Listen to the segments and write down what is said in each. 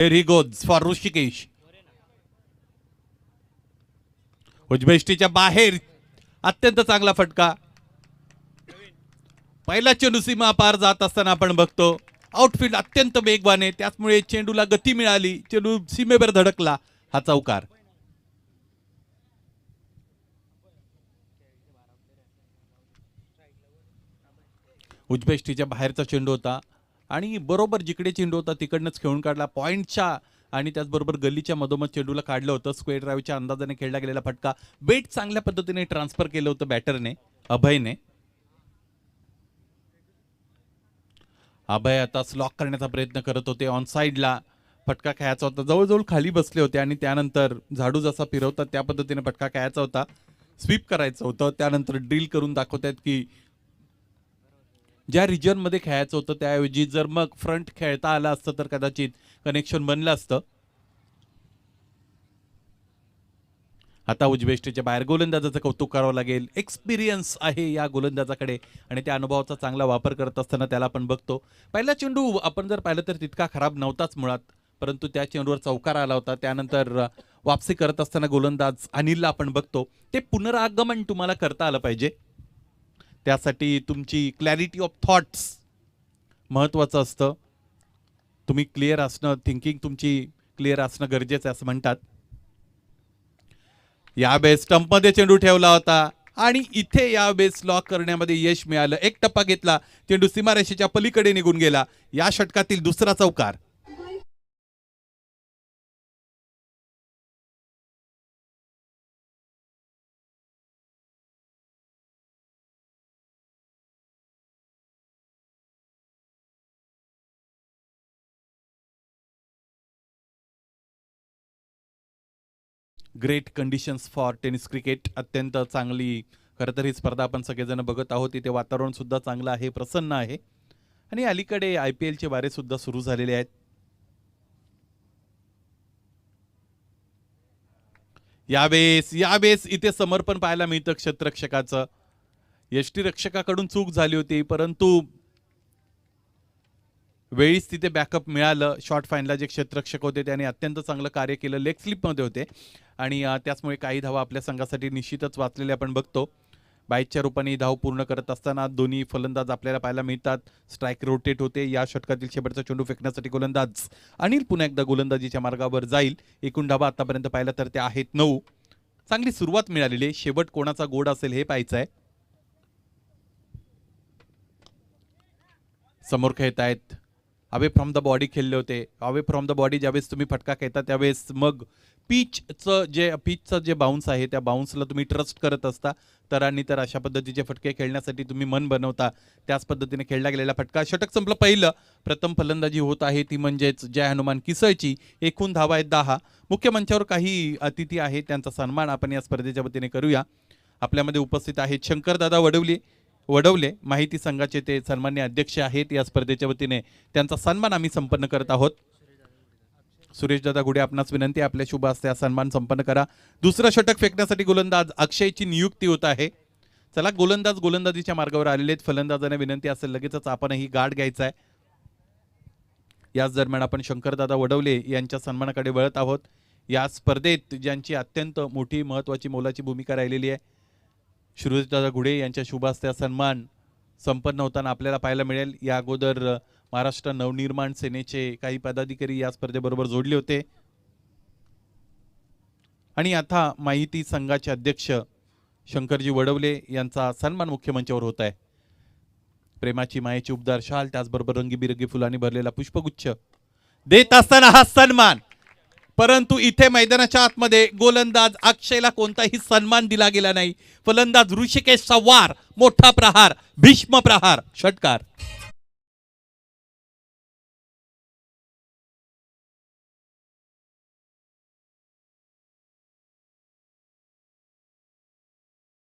Here he goes for Rishikesh. उजबेष्टीच्या बाहेर अत्यंत चांगला फटका. पहिला चेंडू सीमा पार जात असताना आपण बघतो आउटफील्ड अत्यंत वेगवान आहे, त्यामुळे चेंडूला गती मिळाली, चेंडू सीमेवर धडकला. हा चौकार. उजबेष्टीच्या बाहेरचा चेंडू होता आणि बरोबर जिकडे चेंडू होता तिकडनंच खेळून काढला. पॉइंटच्या आणि त्याचबरोबर गल्लीच्या मधोमध चेंडूला काढलं होतं. स्क्वेअर ड्राईव्हच्या अंदाजाने खेळला गेलेला फटका. बेट चांगल्या पद्धतीने ट्रान्सफर केलं होतं बॅटरने, अभयने. अभय आता स्लॉक करण्याचा प्रयत्न करत होते. ऑन साईडला फटका खेळायचा होता, जवळजवळ खाली बसले होते आणि त्यानंतर झाडू जसा फिरवतात त्या पद्धतीने फटका खेळायचा होता, स्वीप करायचं होतं. त्यानंतर ड्रिल करून दाखवतात की ज्या रिजनमध्ये खेळायचं होतं त्याऐवजी जर मग फ्रंट खेळता आलं असतं तर कदाचित कनेक्शन बनलं असतं. आता उजबेष्टीच्या बाहेर गोलंदाजाचं कौतुक करावं लागेल. एक्सपिरियन्स आहे या गोलंदाजाकडे आणि त्या अनुभवाचा चांगला वापर करत असताना त्याला आपण बघतो. पहिला चेंडू आपण जर पाहिलं तर तितका खराब नव्हताच मुळात, परंतु त्या चेंडूवर चौकार आला होता. त्यानंतर वापसी करत असताना गोलंदाज अनिलला आपण बघतो. ते पुनरागमन तुम्हाला करता आलं पाहिजे, त्यासाठी तुमची क्लॅरिटी ऑफ थॉट्स महत्त्वाचं असतं. तुम्ही क्लिअर असणं, थिंकिंग तुमची क्लिअर असणं गरजेचं आहे असं म्हणतात. यावेळेस स्टंपमध्ये चेंडू ठेवला होता आणि इथे यावेळेस लॉक करण्यामध्ये यश मिळालं. एक टप्पा घेतला, चेंडू सीमारेषेच्या पलीकडे निघून गेला. या षटकातील दुसरा चौकार. Great conditions for tennis cricket. अत्यंत चांगली खरं तर ही स्पर्धा आपण सगळेजण बघत आहोत. इथे वातावरण सुद्धा चांगलं आहे, प्रसन्न आहे आणि अलीकडे IPLचे वारे सुद्धा सुरू झालेले आहेत. यावेळेस इथे समर्पण पाहायला मिळतं क्षेत्ररक्षकाचं. यष्टीरक्षकाकडून चूक झाली होती, परंतु वेळीच तिथे बॅकअप मिळालं. शॉर्ट फाईनला जे क्षेत्ररक्षक होते त्याने अत्यंत चांगलं कार्य केलं, लेग स्लिपमध्ये होते आणि त्याचमुळे काही धावा आपल्या संघासाठी निश्चितच वाचलेले आपण बघतो. बाईकच्या रूपाने धाव पूर्ण करत असताना दोन्ही फलंदाज आपल्याला पाहायला मिळतात. स्ट्राईक रोटेट होते. या षटकातील शेवटचा चेंडू फेकण्यासाठी गोलंदाज अनिल पुन्हा एकदा गोलंदाजीच्या मार्गावर जाईल. एकूण धावा आतापर्यंत पाहिलं तर त्या आहेत 9. चांगली सुरुवात मिळालेली आहे. शेवट कोणाचा गोड असेल हे पाहायचं आहे. समोर खेळत आहेत, अवे फ्रॉम द बॉडी खेळले होते. अवे फ्रॉम द बॉडी ज्यावेळेस तुम्ही फटका खेळता त्यावेळेस मग पिचचं जे बाउन्स आहे त्या बाउन्सला तुम्ही ट्रस्ट करत असता. तर अशा पद्धतीचे फटके खेळण्यासाठी तुम्ही मन बनवता. त्याच पद्धतीने खेळला गेलेला फटका. षटक संपलं पहिलं. प्रथम फलंदाजी होत आहे ती म्हणजेच जय हनुमान किसळची. एकूण धावा आहेत 10. मुख्य मंचावर काही अतिथी आहेत, त्यांचा सन्मान आपण या स्पर्धेच्या वतीने करूया. आपल्यामध्ये उपस्थित आहेत शंकरदादा वडवले, माहिती संघाचे ते सन्माननीय अध्यक्ष आहेत या स्पर्धेच्या वतीने. त्यांचा सन्मान आम्ही संपन्न करत आहोत. सुरेशदादा गुडे, आपणास विनंती आहे आपल्या शुभ हस्ते हा सन्मान संपन्न करा. दुसरं षटक फेकण्यासाठी गोलंदाज अक्षयची नियुक्ती होत आहे. चला, गोलंदाज गोलंदाजीच्या मार्गावर आलेले आहेत. फलंदाजाने विनंती असेल लगेचच आपणही गार्ड घ्यायचा आहे. याच दरम्यान आपण शंकरदादा वडवले यांच्या सन्मानाकडे वळत आहोत. या स्पर्धेत ज्यांची अत्यंत मोठी महत्त्वाची मोलाची भूमिका राहिलेली आहे, सुरेशदादा गुडे यांच्या शुभ हस्ते सन्मान संपन्न होताना आपल्याला पाहायला मिळेल. या अगोदर महाराष्ट्र नवनिर्माण सेनेचे काही पदाधिकारी या स्पर्धेबरोबर जोडले होते आणि आता माहिती संघाचे अध्यक्ष शंकरजी वडवले यांचा सन्मान मुख्य मंचावर होत आहे. प्रेमाची मायेची उबदार शाल, त्याचबरोबर रंगीबिरंगी फुलांनी भरलेला पुष्पगुच्छ देत असताना हा सन्मान. परंतु इथे मैदानाच्या आतमध्ये गोलंदाज अक्षयला कोणताही सन्मान दिला गेला नाही. फलंदाज ऋषिकेशचा वार, मोठा प्रहार, भीष्म प्रहार, षटकार.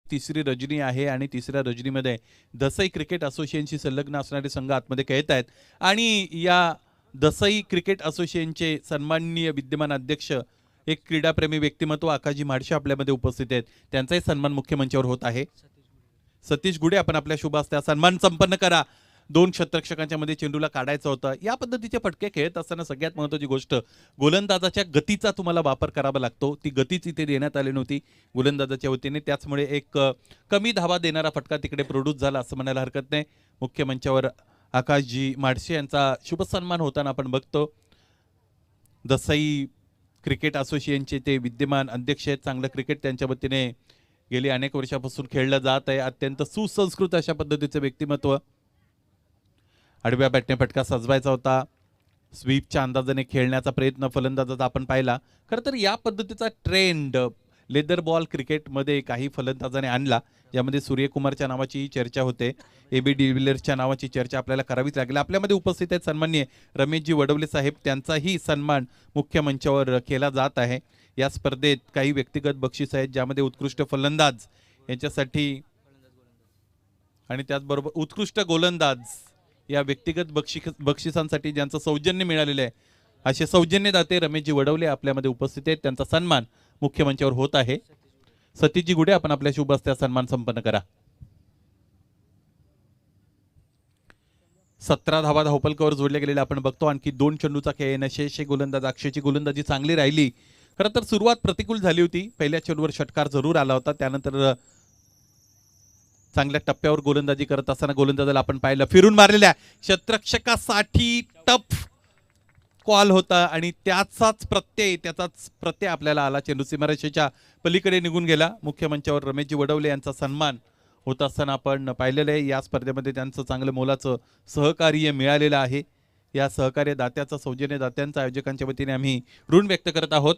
तिसरी रजनी आहे आणि तिसऱ्या रजनीमध्ये दसई क्रिकेट असोसिएशनशी संलग्न असणारे संघ आतमध्ये खेळत आहेत आणि या दसई क्रिकेट असोसिएशनचे सन्माननीय विद्यमान अध्यक्ष, एक क्रीडाप्रेमी व्यक्तिमत्व आकाजी म्हाडशे आपल्यामध्ये उपस्थित आहेत. त्यांचाही सन्मान मुख्य मंचावर होत आहे. सतीश गुडे, आपण आपल्या शुभ हस्ते सन्मान संपन्न करा. 2 षटरक्षकांच्या मध्ये चेंडूला काढायचं होतं. या पद्धतीचे फटके खेळत असताना सगळ्यात महत्त्वाची गोष्ट गोलंदाजाच्या गतीचा तुम्हाला वापर करावा लागतो. ती गतीच इथे देण्यात आली नव्हती गोलंदाजाच्या वतीने, त्याचमुळे एक कमी धावा देणारा फटका तिकडे प्रोड्यूस झाला असं म्हणायला हरकत नाही. मुख्य मंचावर आकाशजी माडशे यांचा शुभ सन्मान होताना आपण बघतो. दसई क्रिकेट असोसिएशनचे ते विद्यमान अध्यक्ष आहेत. चांगलं क्रिकेट त्यांच्या वतीने गेली अनेक वर्षापासून खेळलं जात आहे. अत्यंत सुसंस्कृत अशा पद्धतीचे व्यक्तिमत्व. आडव्या बॅटने फटका सजवायचा होता. स्वीपच्या अंदाजाने खेळण्याचा प्रयत्न फलंदाजाचा आपण पाहिला. खरं तर या पद्धतीचा ट्रेंड लेदर बॉल क्रिकेटमध्ये काही फलंदाजाने आणला, यामध्ये सूर्यकुमारच्या नावाची चर्चा होते, AB डिव्हिलियर्सच्या नावाची चर्चा आपल्याला करावीच लागेल. आपल्यामध्ये उपस्थित आहेत सन्माननीय रमेशजी वडवले साहेब, त्यांचाही सन्मान मुख्य मंचावर केला जात आहे. या स्पर्धेत काही व्यक्तिगत बक्षीस आहेत, ज्यामध्ये उत्कृष्ट फलंदाज यांच्यासाठी आणि त्याचबरोबर उत्कृष्ट गोलंदाज या व्यक्तिगत बक्षिसांसाठी ज्यांचं सौजन्य मिळालेलं आहे, असे सौजन्यदाते रमेशजी वडवले आपल्यामध्ये उपस्थित आहेत. त्यांचा सन्मान मुख्य मंचावर होत आहे. सतीशजी गुडे, आपण आपल्या शुभ हस्ते सन्मान संपन्न करा. 17 धावा धावपलकावर जोडल्या गेलेल्या आपण बघतो. आणखी 2 चेंडूचा खेळ येणं शेष. गोलंदाज अक्षयची गोलंदाजी चांगली राहिली. खरं तर सुरुवात प्रतिकूल झाली होती. पहिल्या चेंडूवर षटकार जरूर आला होता. त्यानंतर चांगल्या टप्प्यावर गोलंदाजी करत असताना गोलंदाजाला आपण पाहिलं फिरून मारलेल्या क्षेत्ररक्षकासाठी टफ कॉल होता आणि त्याचाच प्रत्यय आपल्याला आला. चेंडू सीमारेषेच्या पलीकडे निघून गेला. मुख्य मंचावर रमेशजी वडवले यांचा सन्मान होत असताना आपण पाहिलेलं आहे. या स्पर्धेमध्ये त्यांचं चांगलं मोलाचं सहकार्य मिळालेलं आहे. या सहकार्य दात्याचं, सौजन्य दात्यांच्या, आयोजकांच्या वतीने आम्ही ऋण व्यक्त करत आहोत.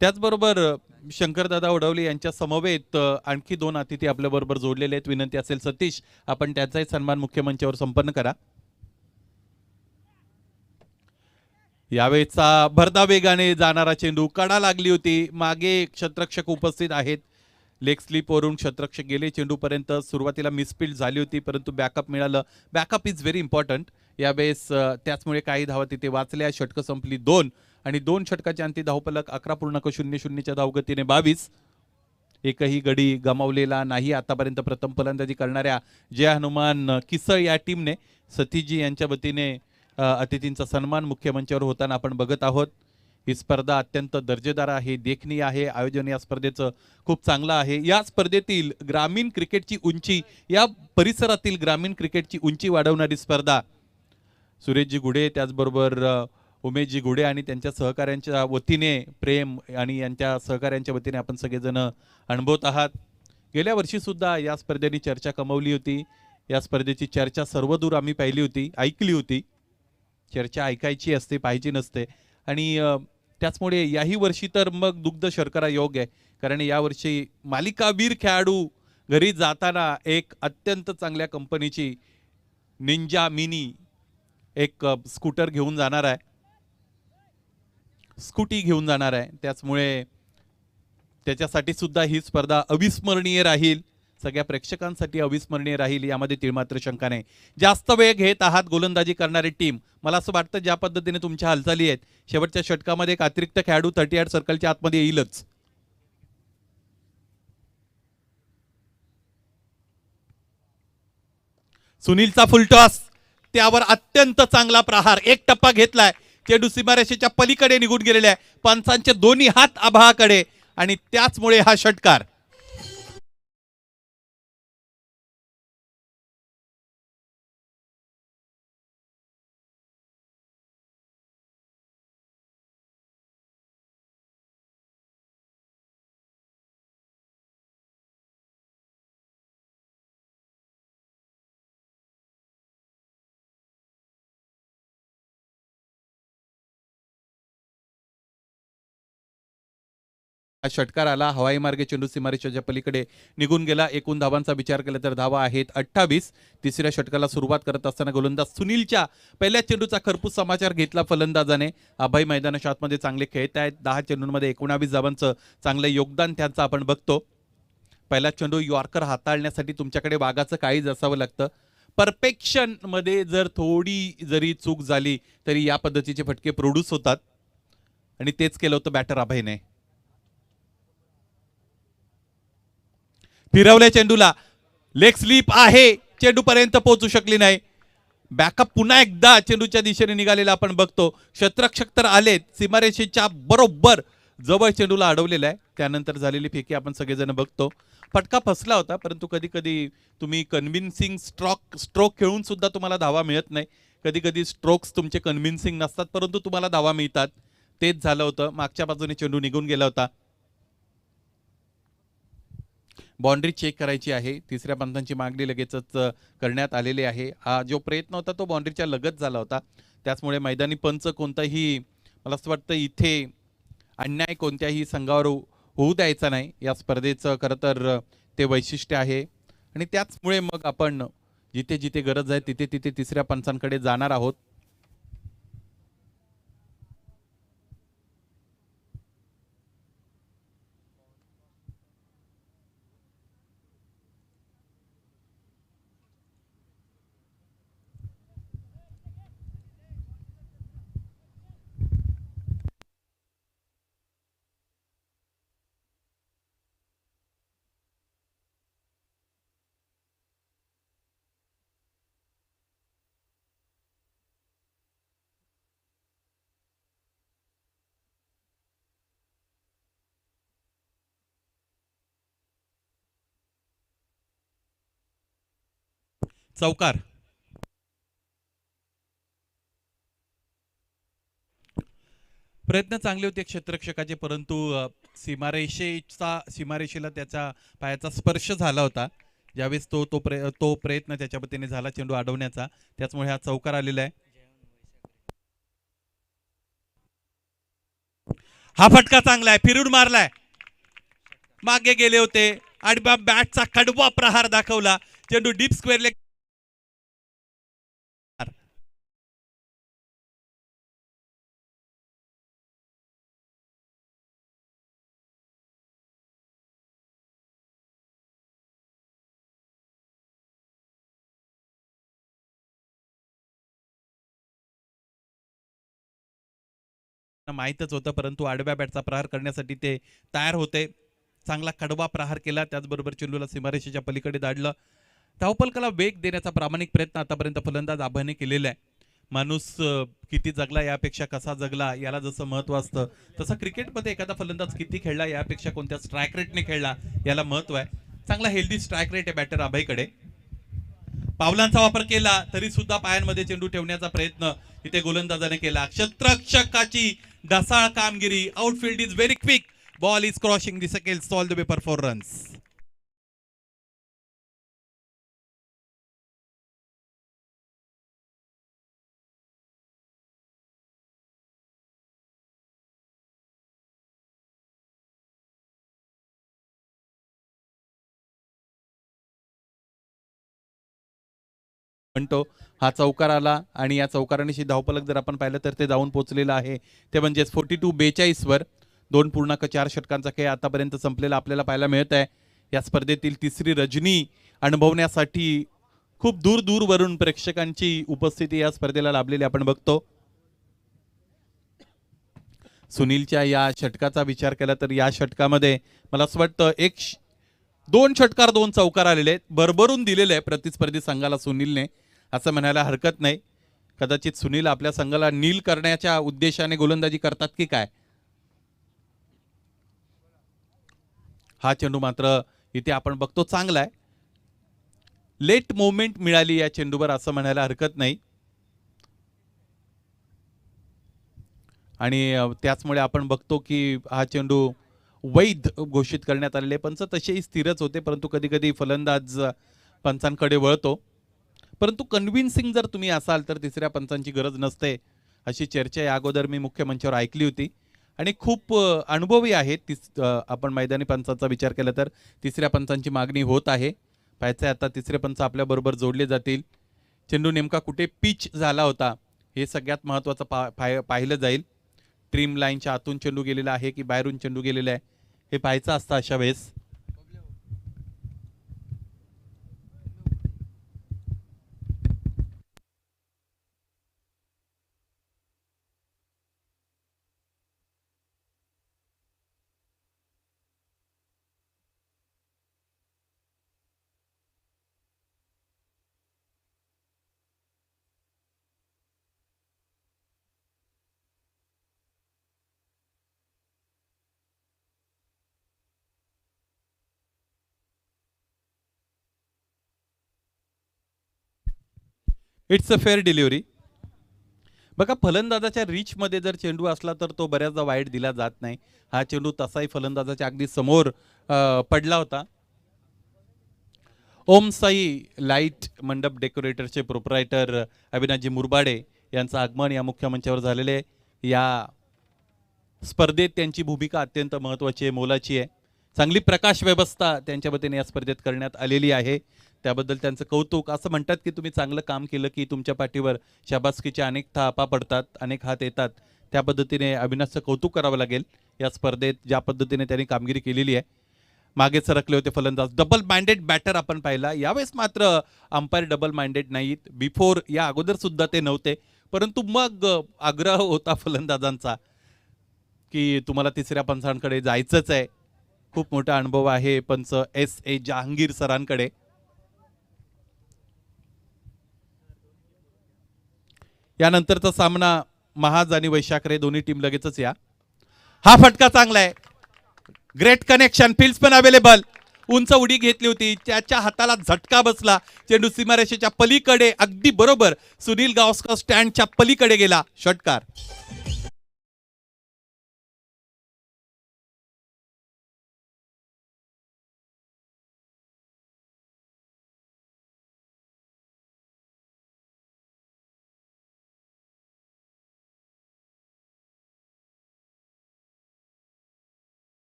त्याचबरोबर शंकरदादा वडवले यांच्या समवेत आणखी 2 अतिथी आपल्या बरोबर जोडलेले आहेत. विनंती असेल सतीश, आपण त्याचाही सन्मान मुख्य मंचावर संपन्न करा. यावेळेचा भरधा वेगाने जाणारा चेंडू, कडा लागली होती. मागे क्षेत्ररक्षक उपस्थित आहेत. लेग स्लिपवरून क्षेत्ररक्षक गेले चेंडूपर्यंत. सुरुवातीला मिसफील्ड झाली होती, परंतु बॅकअप मिळालं. Backup is very important. यावेळेस त्याचमुळे काही धावा तिथे वाचल्या. षटकं संपली 2 आणि 2 षटकाच्या अंती धावफलक 11.00च्या धावगतीने 22. एकही गडी गमावलेला नाही आतापर्यंत. प्रथम फलंदाजी करणाऱ्या जय हनुमान किसळ या टीमने सतीशजी यांच्या वतीने अतिथींचा सन्मान मुख्य मंचावर होताना आपण बघत आहोत. ही स्पर्धा अत्यंत दर्जेदार आहे, देखणीय आहे. आयोजन या स्पर्धेचं खूप चांगलं आहे. या स्पर्धेतील ग्रामीण क्रिकेटची उंची, या परिसरातील ग्रामीण क्रिकेटची उंची वाढवणारी स्पर्धा सुरेशजी गुडे, त्याचबरोबर उमेशजी गुडे आणि त्यांच्या सहकाऱ्यांच्या वतीने, प्रेम आणि यांच्या सहकाऱ्यांच्या वतीने आपण सगळेजण अनुभवत आहात. गेल्या वर्षी सुद्धा या स्पर्धेने चर्चा कमवली होती. या स्पर्धेची चर्चा सर्वदूर आम्ही पाहिली होती, ऐकली होती. चर्चा ऐकायची असते, पाहिजे नसते. आणि त्याचमुळे याही वर्षी तर मग दुग्ध शर्करा योग आहे, कारण यावर्षी मालिकावीर खेळाडू घरी जाताना एक अत्यंत चांगल्या कंपनीची निंजा मिनी एक स्कूटर घेऊन जाणार आहे, स्कूटी घेऊन जाणार आहे. त्याचमुळे त्याच्यासाठी सुद्धा ही स्पर्धा अविस्मरणीय राहील, सगळ्या प्रेक्षकांसाठी अविस्मरणीय राहील, यामध्ये तिळमात्र शंका नाही. जास्त वेळ घेत आहात गोलंदाजी करणारी टीम. मला असं वाटतं ज्या पद्धतीने तुमच्या हालचाली आहेत, शेवटच्या षटकामध्ये एक अतिरिक्त खेळाडू 38 सर्कलच्या आतमध्ये येईलच. सुनीलचा फुलटॉस, त्यावर अत्यंत चांगला प्रहार. एक टप्पा घेतलाय. चेंडू सीमारेषेच्या पलीकडे निघून गेलेला आहे. पंचांचे दोन्ही हात आभाळाकडे आणि त्याचमुळे हा षटकार. षटकार आला. हवाई मार्गे चेंडू सीमारेषेच्या पलीकडे निघून गेला. एकूण धावांचा विचार केला तर धावा आहेत 28. तिसऱ्या षटकाला सुरुवात करत असताना गोलंदाज सुनीलच्या पहिल्या चेंडूचा खरपूस समाचार घेतला फलंदाजाने. अभय मैदानाच्या आतमध्ये चांगले खेळत आहेत. 10 चेंडूंमध्ये 19 धावांचं चांगलं योगदान त्यांचं आपण बघतो. पहिला चेंडू यॉर्कर हाताळण्यासाठी तुमच्याकडे वाघाचं काळीज असावं लागतं. परफेक्शन मध्ये जर थोडी जरी चूक झाली तरी या पद्धतीचे फटके प्रोड्यूस होतात आणि तेच केलं होतं बॅटर अभयने. फिरवल्या चेंडूला, लेग स्लिप आहे, चेंडू पर्यंत पोहोचू शकली नाही. बॅकअप पुन्हा एकदा चेंडूच्या दिशेने निघालेला आपण बघतो. क्षेत्ररक्षक तर आलेत, सीमारेषेच्या बरोबर जवळ चेंडूला अडवलेला आहे. त्यानंतर झालेली फेकी आपण सगळेजण बघतो. फटका फसला होता, परंतु कधी कधी तुम्ही कन्व्हिन्सिंग स्ट्रोक खेळून सुद्धा तुम्हाला धावा मिळत नाही. कधी कधी स्ट्रोक्स तुमचे कन्व्हिन्सिंग नसतात, परंतु तुम्हाला धावा मिळतात. तेच झालं होतं. मागच्या बाजूने चेंडू निघून गेला होता. बाउंड्री चेक करायची आहे. तिसऱ्या पंचांची मागणी लगेचच करण्यात आलेली आहे. हा जो प्रयत्न होता तो बाउंड्रीच्या लगत झाला होता. त्याचमुळे मैदानी पंच कोणताही, मला असं वाटतं इथे अन्याय कोणत्याही संघावर होऊ द्यायचा नाही. या स्पर्धेचं खरं तर ते वैशिष्ट्य आहे. आणि त्याचमुळे मग आपण जिथे जिथे गरज आहे तिथे तिथे तिसऱ्या पंचांकडे जाणार आहोत. चौकार. प्रयत्न चांगले होते क्षेत्ररक्षकाचे, परंतु सीमारेषेला त्याच्या पायाचा स्पर्श झाला होता. ज्यावेळेस तो प्रयत्न त्याच्या पद्धतीने झाला चेंडू अडवण्याचा, त्याचमुळे हा चौकार आलेला आहे. हा फटका चांगला आहे, फिरून मारलाय, मागे गेले होते आणि बॅटचा कडवा प्रहार दाखवला. चेंडू डीप स्क्वेअरले माहीतच होतं, परंतु आडव्या बॅटचा प्रहार करण्यासाठी ते तयार होते. चांगला कडवा प्रहार केला, त्याचबरोबर चेंडूला सीमारेषेच्या पलीकडे दाडलं. धावपलकाला वेग देण्याचा प्रामाणिक प्रयत्न आतापर्यंत फलंदाज आभाने केलेला आहे. माणूस किती जगला यापेक्षा कसा जगला याला जसं महत्व असतं, तसं क्रिकेटमध्ये एखादा फलंदाज किती खेळला यापेक्षा कोणत्या स्ट्राईक रेटने खेळला याला महत्व आहे. चांगला हेल्दी स्ट्राईक रेट आहे बॅटर अभयकडे. पावलांचा वापर केला तरी सुद्धा पायांमध्ये चेंडू ठेवण्याचा प्रयत्न इथे गोलंदाजाने केला. क्षेत्ररक्षकाची ढसाळ कामगिरी. Outfield is very quick, ball is crossing the circles all the way for 4 runs. म्हणतो हा चौकार आला आणि या चौकाराने धावपलक जर आपण पाहिलं तर ते जाऊन पोहोचलेलं आहे. ते म्हणजे 42-42 वर 2.4 षटकांचा खेळ आतापर्यंत संपलेला आपल्याला पाहायला मिळत आहे. या स्पर्धेतील तिसरी रजनी अनुभवण्यासाठी खूप दूर दूरवरून प्रेक्षकांची उपस्थिती या स्पर्धेला लाभलेली आपण बघतो. सुनीलच्या या षटकाचा विचार केला तर या षटकामध्ये मला असं वाटतं 2 षटकार 2 चौकार आलेले आहेत. भरभरून दिलेले आहे प्रतिस्पर्धी संघाला सुनीलने, असं म्हणायला हरकत नाही. कदाचित सुनील आपल्या संघाला नील करण्याच्या उद्देशाने गोलंदाजी करतात की काय. हा चेंडू मात्र इथे आपण बघतो चांगला आहे. लेट मोमेंट मिळाली या चेंडूवर असं म्हणायला हरकत नाही. आणि त्याचमुळे आपण बघतो की हा चेंडू वैध घोषित करण्यात आलेले. पंच तसेही स्थिरच होते, परंतु कधी कधी फलंदाज पंचांकडे वळतो. परंतु कन्व्हिन्सिंग जर तुम्ही असाल तर तिसऱ्या पंचांची गरज नसते, अशी चर्चा या अगोदर मी मुख्य मंचावर ऐकली होती. आणि खूप अनुभवी आहेत. आपण मैदानी पंचांचा विचार केला तर तिसऱ्या पंचांची मागणी होत आहे. पाहायचं आता तिसरे पंच आपल्याबरोबर जोडले जातील. चेंडू नेमका कुठे पिच झाला होता हे सगळ्यात महत्त्वाचं पाहिलं जाईल. ट्रीम लाईनच्या आतून चेंडू गेलेला आहे की बाहेरून चेंडू गेलेला आहे हे पाहायचं असतं अशा वेळेस. It's a fair delivery. बघा फलंदाजाच्या रीचमध्ये जर चेंडू असला तर तो बऱ्याचदा वाईड दिला जात नाही. हा चेंडू तसाही फलंदाजाच्या अगदी समोर पडला होता. ओम साई लाईट मंडप डेकोरेटरचे प्रोप्रायटर अविनाशजी मुरबाडे यांचं आगमन या मुख्य मंचावर झालेले. या स्पर्धेत त्यांची भूमिका अत्यंत महत्त्वाची आहे, मोलाची आहे. चांगली प्रकाश व्यवस्था त्यांच्या वतीने या स्पर्धेत करण्यात आलेली आहे, त्याबद्दल त्यांचं कौतुक. असं म्हणतात की तुम्ही चांगलं काम केलं की तुमच्या पाठीवर शाबासकीच्या अनेक थापा पडतात, अनेक हात येतात. त्या पद्धतीने अविनाशचं कौतुक करावं लागेल. या स्पर्धेत ज्या पद्धतीने त्यांनी कामगिरी केलेली आहे. मागे सरकले होते फलंदाज. डबल माइंडेड बॅटर आपण पाहिला. यावेळेस मात्र अंपायर डबल माइंडेड नाहीत. बिफोर या अगोदर सुद्धा ते नव्हते, परंतु मग आग्रह होता फलंदाजांचा की तुम्हाला तिसऱ्या पंचांकडे जायचंच आहे. खूप मोठा अनुभव आहे पंच S.A. जहांगीर सरांकडे. यानंतरचा सामना महाज आणि वैशाखरे दोन्ही टीम लगेचच या. हा फटका चांगला आहे. ग्रेट कनेक्शन, फील्ड्स पण अवेलेबल. उंच उडी घेतली होती, त्याच्या हाताला झटका बसला. चेंडू सीमारेषेच्या पलीकडे अगदी बरोबर सुनील गावस्कर स्टँडच्या पलीकडे गेला. षटकार.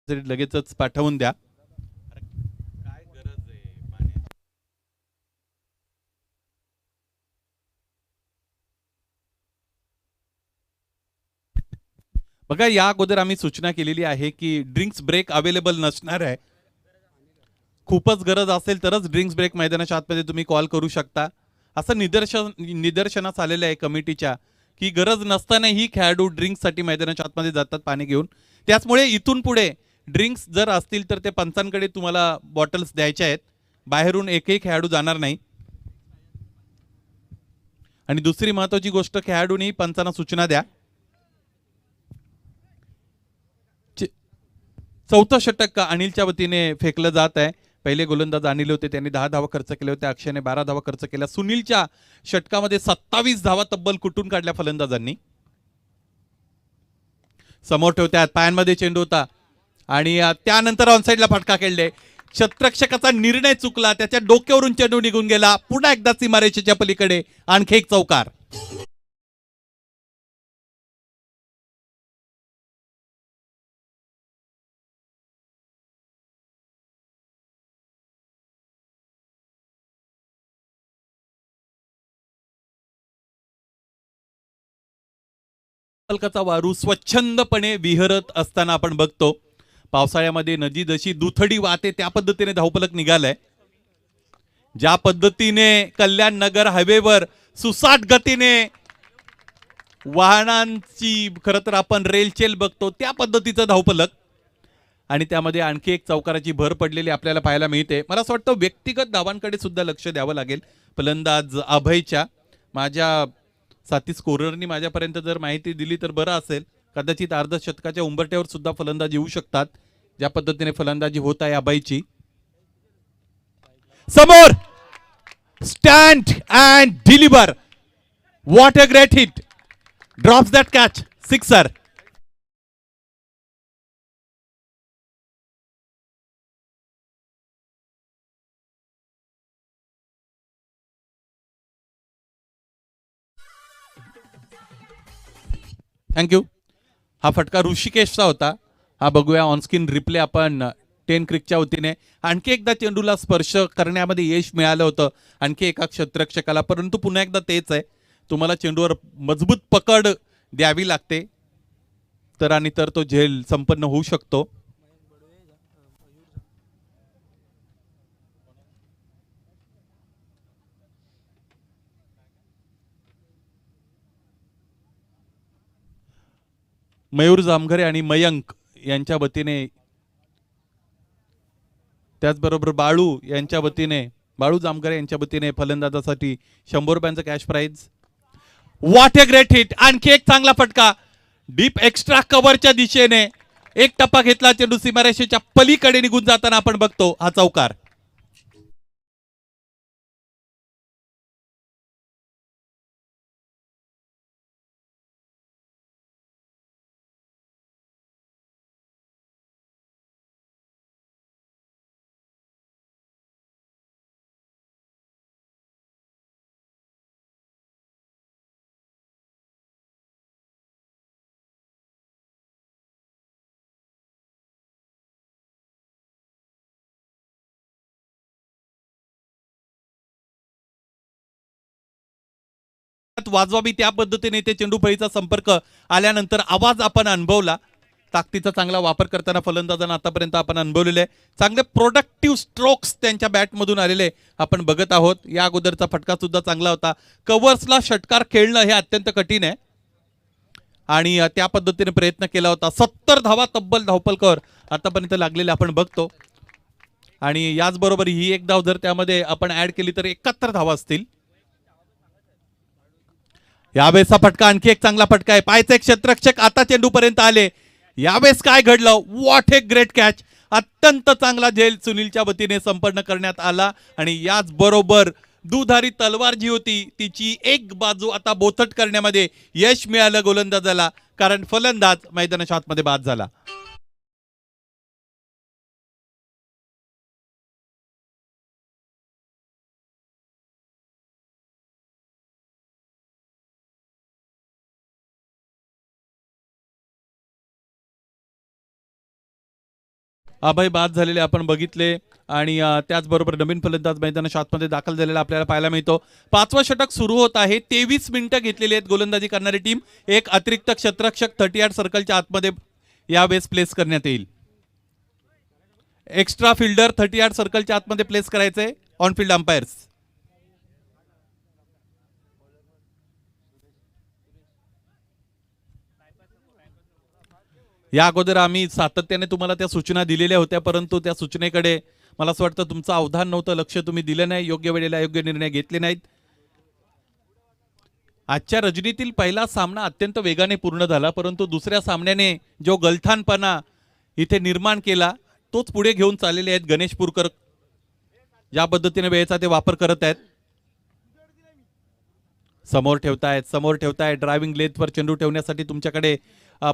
लगेचच पाठवून द्या. काय गरज आहे पाण्याची? बघा या अगोदर आम्ही सूचना केलेली आहे की ड्रिंक्स ब्रेक अवेलेबल नसणार आहे. खूपच गरज असेल तरच ड्रिंक्स ब्रेक मैदानाच्या आतमध्ये तुम्ही कॉल करू शकता. असं निदर्शनास आलेलं आहे कमिटीच्या की गरज नसतानाही खेळाडू ड्रिंक्ससाठी मैदानाच्या आतमध्ये जातात पाणी घेऊन. त्याचमुळे इथून पुढे ड्रिंक्स जर असतील तर ते पंचांकडे तुम्हाला बॉटल्स द्यायच्या आहेत. बाहेरून एकही खेळाडू जाणार नाही. आणि दुसरी महत्त्वाची गोष्ट, खेळाडूंनी पंचांना सूचना द्या. चौथं षटक अनिलच्या वतीने फेकलं जात आहे. पहिले गोलंदाज अनिल होते, त्यांनी 10 धावा खर्च केले होते. अक्षयने 12 धावा खर्च केल्या. सुनीलच्या षटकामध्ये 27 धावा तब्बल कुठून काढल्या फलंदाजांनी. समोर ठेवतात, पायांमध्ये चेंडू होता आणि त्यानंतर ऑनसाइडला फटका खेळले. क्षेत्ररक्षकाचा निर्णय चुकला, त्याच्या डोक्यावरून चेंडू निघून गेला. पुन्हा एकदा सीमारेषेच्या पलीकडे आणखी एक चौकार. हलकाचा वारू स्वच्छंदपणे विहरत असताना आपण बघतो. पावसाळ्यामध्ये नदी जशी दुथडी वाहते त्या पद्धतीने धावफलक निघालाय. ज्या पद्धतीने कल्याण नगर हायवेवर सुसाट गतीने वाहनांची खरं तर आपण रेलचेल बघतो त्या पद्धतीचं धावफलक. आणि त्यामध्ये आणखी एक चौकाराची भर पडलेली आपल्याला पाहायला मिळते. मला असं वाटतं व्यक्तिगत धावांकडे सुद्धा लक्ष द्यावं लागेल फलंदाज अभयच्या. माझ्या साथी स्कोररनी माझ्यापर्यंत जर माहिती दिली तर बरं असेल. कदाचित अर्धशतकाच्या उंबरठ्यावर सुद्धा फलंदाज येऊ शकतात. ज्या पद्धतीने फलंदाजी होत आहे अभयची. समोर stand and deliver. What a great hit. Drops that catch. Sixer. Thank you. हा फटका ऋषिकेशचा होता. हा बघूया ऑनस्क्रीन रिप्ले आपण 10 क्रिकच्या वतीने. आणखी एकदा चेंडूला स्पर्श करण्यामध्ये यश मिळालं होतं आणखी एका क्षेत्ररक्षकाला, परंतु पुन्हा एकदा तेच आहे, तुम्हाला चेंडूवर मजबूत पकड द्यावी लागते तर आणि तर तो झेल संपन्न होऊ शकतो. मयूर जामघरे आणि मयंक यांच्या वतीने, त्याचबरोबर बाळू यांच्या वतीने, बाळू जामघरे यांच्या वतीने फलंदाजासाठी 100 रुपयांचं cash prize. What a great hit. आणखी एक चांगला फटका डीप एक्स्ट्रा कव्हरच्या दिशेने. एक टप्पा घेतला, चेंडू सीमारेषेच्या पलीकडे निघून जाताना आपण बघतो हा चौकार. वाजवावी त्या पद्धतीने ते चेंडू फळीचा संपर्क आल्यानंतर आवाज आपण अनुभवला. ताकदीचा चांगला वापर करताना फलंदाजांना आतापर्यंत आपण अनुभवलेले चांगले प्रोडक्टिव्ह स्ट्रोक्स त्यांच्या बॅटमधून आलेले आपण बघत आहोत. या अगोदरचा फटका सुद्धा चांगला होता. कव्हर्सला षटकार खेळणं हे अत्यंत कठीण आहे आणि त्या पद्धतीने प्रयत्न केला होता. 70 धावा तब्बल धावपलकर आतापर्यंत लागलेले आपण बघतो आणि याचबरोबर ही एक धाव जर त्यामध्ये आपण ऍड केली तर 71 धावा असतील. यावेळेसचा फटका आणखी एक चांगला फटका आहे. पायचे एक क्षेत्ररक्षक आता चेंडू पर्यंत आले. यावेळेस काय घडलं? What a great catch. अत्यंत चांगला झेल सुनीलच्या वतीने संपन्न करण्यात आला आणि याच बरोबर दुधारी तलवार जी होती तिची एक बाजू आता बोथट करण्यामध्ये यश मिळालं गोलंदाजाला, कारण फलंदाज मैदानाच्या आतमध्ये बाद झाला. अभय बाद झालेले आपण बघितले आणि त्याचबरोबर नवीन फलंदाज मैदानाच्या आतमध्ये दाखल झालेला आपल्याला पाहायला मिळतो. 5वं षटक सुरू होत आहे. 23 मिनिटं घेतलेली आहेत गोलंदाजी करणारी टीम. एक अतिरिक्त क्षेत्ररक्षक 38 सर्कलच्या आतमध्ये यावेळेस प्लेस करण्यात येईल. एक्स्ट्रा फिल्डर 38 सर्कलच्या आतमध्ये प्लेस करायचे ऑन फील्ड अंपायर्स. या अगोदर आम्ही सातत्याने तुम्हाला त्या सूचना दिलेल्या होत्या, परंतु त्या सूचनेकडे मला असं वाटतं तुमचं अवधान नव्हतं, लक्ष तुम्ही दिलं नाही, योग्य वेळेला योग्य निर्णय घेतले नाहीत. आजच्या रजनीतील पहिला सामना अत्यंत वेगाने पूर्ण झाला, परंतु दुसऱ्या सामन्याने जो गलथानपणा इथे निर्माण केला तोच पुढे घेऊन चाललेले आहेत गणेश पुरकर. ज्या पद्धतीने वेळेचा ते वापर करत आहेत. समोर ठेवतायत ड्रायव्हिंग लेथवर चेंडू ठेवण्यासाठी तुमच्याकडे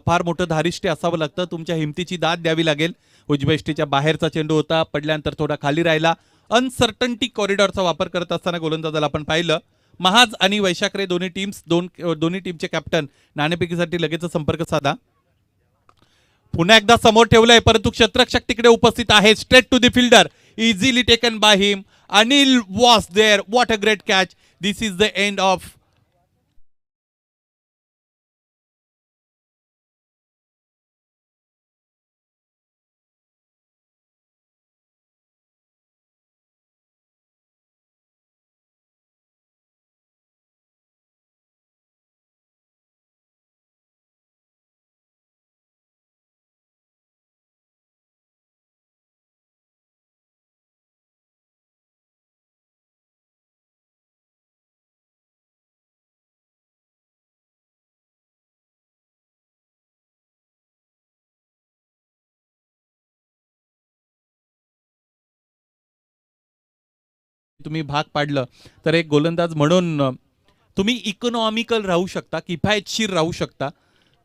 फार मोठं धारिष्ट्य असावं लागतं. तुमच्या हिमतीची दाद द्यावी लागेल. उजव्या बाहेरचा चेंडू होता, पडल्यानंतर थोडा खाली राहिला. अनसर्टन्टी कॉरिडॉरचा वापर करत असताना गोलंदाजाला आपण पाहिलं. महाज आणि वैशाखरे दोन्ही टीमचे कॅप्टन नाणेफेकीसाठी लगेच संपर्क साधा. पुन्हा एकदा समोर ठेवलंय, परंतु क्षेत्ररक्षक तिकडे उपस्थित आहे. Straight to the fielder, easily taken by him. Anil was there. What a great catch. This is the end of तुम्ही भाग पाडलं तर एक गोलंदाज म्हणून तुम्ही इकॉनॉमिकल राहू शकता, किफायतशीर राहू शकता.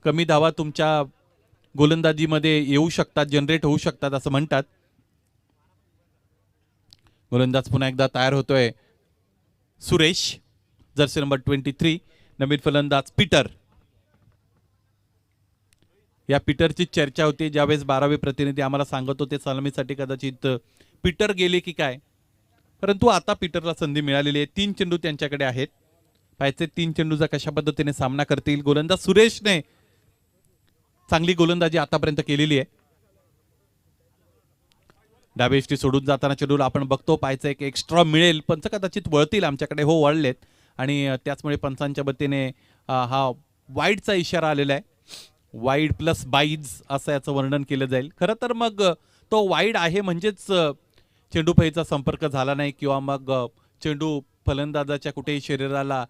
कमी धावा तुमच्या गोलंदाजीमध्ये येऊ शकतात, जनरेट होऊ शकतात असं म्हणतात. गोलंदाज पुन्हा एकदा तयार होतोय. Suresh, Jersey number 23. नवीन फलंदाज पीटर. या पीटरची चर्चा होती ज्यावेळेस 12वे प्रतिनिधी आम्हाला सांगत होते सलामीसाठी कदाचित पीटर गेले की काय, परंतु आता पीटरला संधी मिळालेली आहे. 3 चेंडू त्यांच्याकडे आहेत. पाहिजे 3 चेंडूचा कशा पद्धतीने सामना करतील. गोलंदाज सुरेशने चांगली गोलंदाजी आतापर्यंत केलेली आहे. डावे एष्टी सोडून जाताना चेंडूला आपण बघतो. पाहायचं एक एक्स्ट्रा मिळेल, पंच कदाचित वळतील आमच्याकडे. हो, वळलेत आणि त्याचमुळे पंचांच्या वतीने हा वाईडचा इशारा आलेला आहे. वाईड प्लस बाईज असं याचं वर्णन केलं जाईल. खरं तर मग तो वाईड आहे म्हणजेच चेंडू फळीचा संपर्क झाला नाही किंवा मग चेंडू फलंदाजाच्या कुठेही शरीराला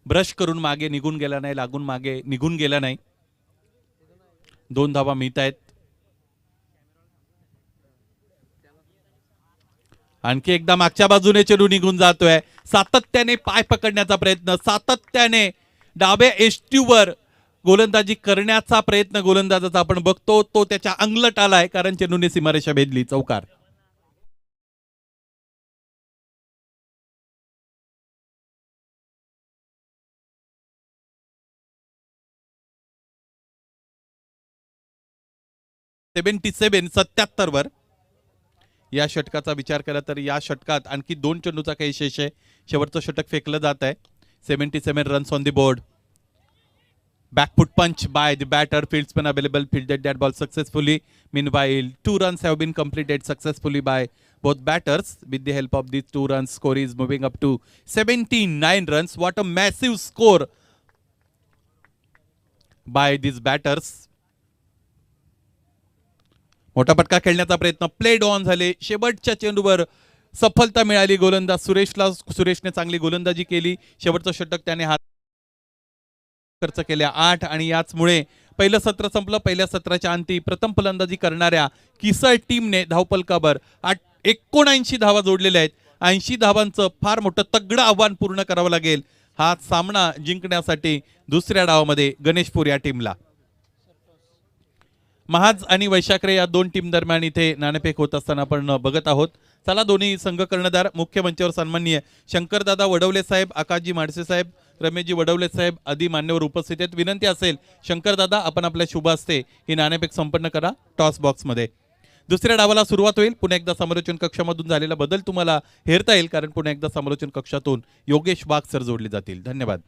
ब्रश करून मागे निघून गेला नाही, लागून मागे निघून गेला नाही. 2 धावा मिळत आहेत. आणखी एकदा मागच्या बाजूने चेंडू निघून जातोय. सातत्याने पाय पकडण्याचा प्रयत्न, सातत्याने डाव्या एष्टीवर गोलंदाजी करण्याचा प्रयत्न गोलंदाजाचा आपण बघतो, तो त्याच्या अंगलट आलाय कारण चेंडूने सीमारेषा भेदली. चौकार. सेवन 77 वर या षटकाचा विचार केला तर या षटकात आणखी 2 चेंडूचा काही शेष आहे. शेवटचं षटक फेकलं जात आहे. 77 runs on the board. Backfoot punch by the batter, fieldsman available, fielded that ball successfully. Meanwhile, 2 runs have been completed successfully by both batters. With the help of these 2 runs, score is moving up to 79 runs. What a massive score by these batters. मोठा पटका खेळण्याचा प्रयत्न, played on झाले. शेवटच्या चेंडूवर सफलता मिळाली गोलंदाज सुरेशने चांगली गोलंदाजी केली. शेवटचं षटक त्याने हात खर्च केल्या 8 आणि याचमुळे पहिलं सत्र संपलं. पहिल्या सत्राच्या अंती प्रथम फलंदाजी करणाऱ्या किसळ टीमने धावपलकावर 79 धावा जोडलेल्या आहेत. 80 धावांचं फार मोठं तगडं आव्हान पूर्ण करावं लागेल हा सामना जिंकण्यासाठी दुसऱ्या डावामध्ये गणेशपूर या टीमला. महाज आणि वैशाखरे या 2 टीम दरम्यान इथे नाणेफेक होत असताना आपण बघत आहोत. चला दोन्ही संघ कर्णधार मुख्य मंचावर सन्माननीय शंकरदादा वडवले साहेब, आकाशजी माडसे साहेब, रमेशजी वडवले साहेब आदी मान्यवर उपस्थित आहेत. विनंती असेल शंकरदादा आपण आपल्या शुभ हस्ते ही नाणेफेक संपन्न करा टॉस बॉक्समध्ये. दुसऱ्या डावाला सुरुवात होईल. पुन्हा एकदा समालोचन कक्षामधून झालेला बदल तुम्हाला हेरता येईल कारण पुन्हा एकदा समालोचन कक्षातून योगेश वाघ सर जोडले जातील. धन्यवाद.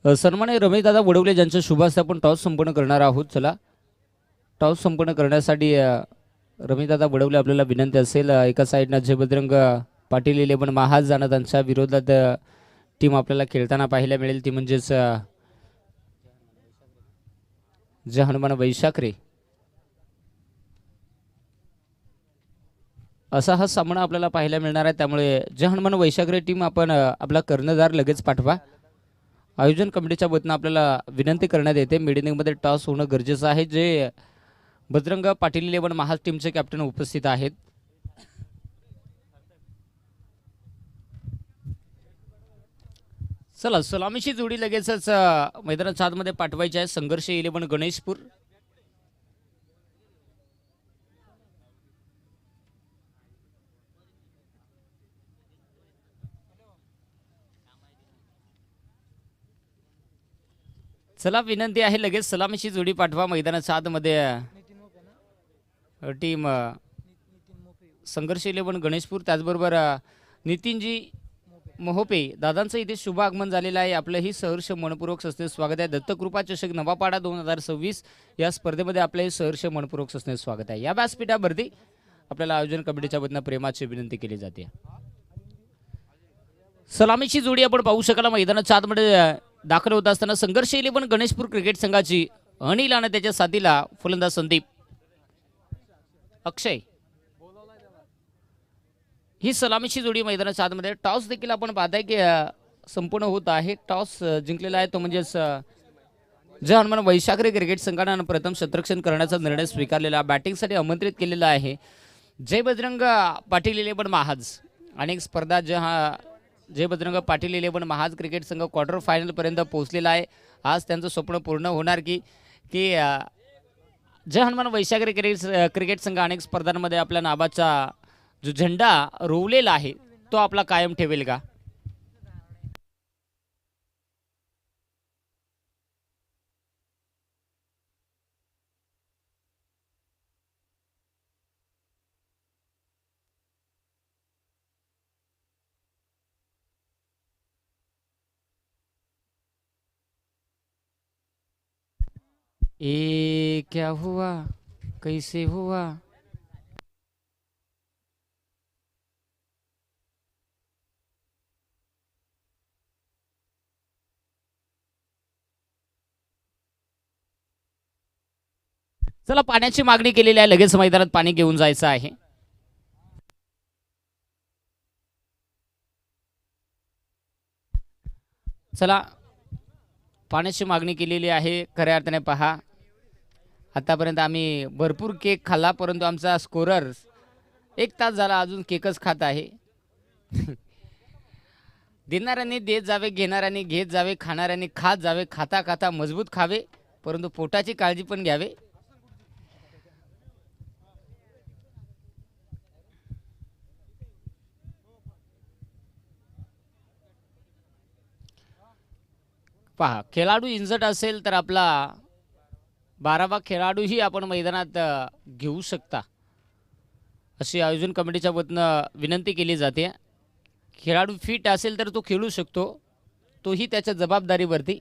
सन्माननीय रमेशदादा वडवले ज्यांच्या शुभ हस्ते आपण टॉस संपन्न करणार आहोत. चला टॉस संपन्न करण्यासाठी रमेशदादा वडवले आपल्याला विनंती असेल. एका साईडनं जय बजरंग पाटील 11 महाज आणि त्यांच्या विरोधात टीम आपल्याला खेळताना पाहायला मिळेल ती म्हणजेच जय हनुमान वैशाखरे. असा हा सामना आपल्याला पाहायला मिळणार आहे. त्यामुळे जय हनुमान वैशाखरे टीम आपण आपला कर्णधार लगेच पाठवा. आयोजन कमिटीच्या वतीनं आपल्याला विनंती करण्यात येते मिडिंगमध्ये टॉस होणं गरजेचं आहे. जे बजरंग पाटील 11 महाज टीमचे कॅप्टन उपस्थित आहेत. चला सलामीची जोडी लगेचच मैदानाच्या आतमध्ये पाठवायची आहे. संघर्ष 11 गणेशपूर. चला विनंती आहे लगेच सलामीची जोडी पाठवा मैदानाच्या आतमध्ये. टीम संघर्ष 11 गणेशपूर त्याचबरोबर नितीनजी मोहोपे दादांचं इथे शुभ आगमन झालेलं आहे. आपलंही सहर्ष मनपूर्वक सस्ने स्वागत आहे. दत्तकृपा चषक नवापाडा 2026 या स्पर्धेमध्ये आपलंही सहर्ष मनपूर्वक सस्ने स्वागत आहे. या व्यासपीठावरती आपल्याला आयोजन कमिटीच्या वतीनं प्रेमाची विनंती केली जाते. सलामीची जोडी आपण पाहू शकाल मैदानाच्या आतमध्ये दाखल होत असताना संघर्ष 11 गणेशपूर क्रिकेट संघाची अनिल आणि त्याच्या साथीला फलंदाज संदीप, अक्षय ही सलामीची जोडी मैदानाच्या आतमध्ये. टॉस देखील आपण पाहताय की संपूर्ण होत आहे. टॉस जिंकलेला आहे तो म्हणजेच जय हनुमान वैशाखरे क्रिकेट संघानं प्रथम क्षेत्ररक्षण करण्याचा निर्णय स्वीकारलेला. बॅटिंगसाठी आमंत्रित केलेला आहे जय बजरंग पाटील 11 महाज. अनेक स्पर्धा जय बजरंग पाटील 11 महाज क्रिकेट संघ क्वार्टर फायनलपर्यंत पोहोचलेला आहे. आज त्यांचं स्वप्न पूर्ण होणार की जय हनुमान वैशाखरे क्रिकेट संघ अनेक स्पर्धांमध्ये आपल्या नावाचा जो झेंडा रोवलेला आहे तो आपला कायम ठेवेल का. ए क्या हुआ कैसे हुआ. चला पाण्याची मागणी केलेली आहे, लगेच मैदानात पाणी घेऊन जायचं आहे. चला पाण्याची मागणी केलेली आहे. खऱ्या अर्थाने पहा, आतापर्यंत आम्ही भरपूर केक खाल्ला, परंतु आमचा स्कोरर 1 तास झाला अजून केकच खात आहे. देणाऱ्यांनी देत जावे, घेणाऱ्यांनी घेत जावे, खाणाऱ्यांनी खात जावे, खाता खाता मजबूत खावे, परंतु पोटाची काळजी पण घ्यावे. पहा, खेळाडू इंजर्ड असेल तर आपला 12वा खेळाडूही आपण मैदानात घेऊ शकता, अशी आयोजन कमिटीच्या वतीनं विनंती केली जाते. खेळाडू फिट असेल तर तो खेळू शकतो, तोही त्याच्या जबाबदारीवरती.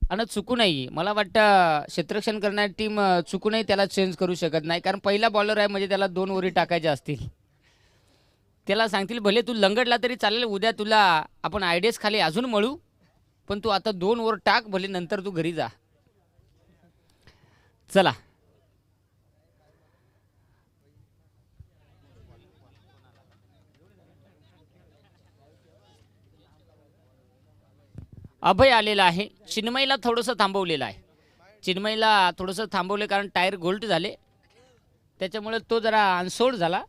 आणि चुकूनही मला वाटतं क्षेत्ररक्षण करणारी टीम चुकूनही त्याला चेंज करू शकत नाही, कारण पहिला बॉलर आहे म्हणजे त्याला 2 ओव्हरी टाकायच्या असतील. त्याला सांगतील भले तू लंगडला तरी चालेल, उद्या तुला आपण आयडियाज खाली अजून मळू, पण तू आता 2 ओव्हर टाक, भले नंतर तू घरी जा. चला अभय आलेला आहे. चिन्मयला थोडंसं थांबवलेलं आहे. चिन्मयला थोडंसं थांबवले कारण टायर गोल्ट झाले, त्याच्यामुळे तो जरा अनसोड झाला.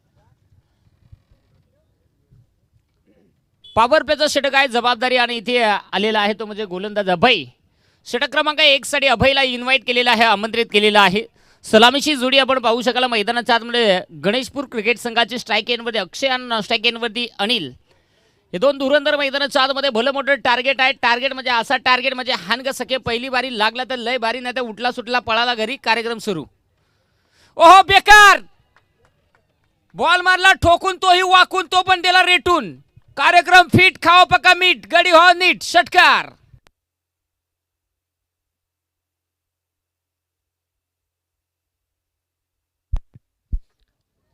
पॉवर प्लेचा षटक आहे जबाबदारी, आणि इथे आलेला आहे तो म्हणजे गोलंदाज अभय. षटक क्रमांक 1 साठी अभयला इन्व्हाइट केलेला आहे, आमंत्रित केलेला आहे. सलामीची जोडी आपण पाहू शकाल मैदानाच्या आतमध्ये. गणेशपूर क्रिकेट संघाची स्ट्राईक एंडमध्ये अक्षय आणि नॉन स्ट्राईक एंडवरती अनिल, हे 2 धुरंधर मैदानाच्या आतमध्ये. भलं मोठं टार्गेट आहे. टार्गेट म्हणजे असा टार्गेट म्हणजे हानग सखे, पहिली बारी लागला तर लय बारी, नाही तर उठला सुटला पळाला घरी, कार्यक्रम सुरू. ओहो बेकार बॉल मारला ठोकून, तोही वाकून, तो पण दिला रेटून. कार्यक्रम फिट, खाओ पका मीठ, गडी हो नीट, षटकार.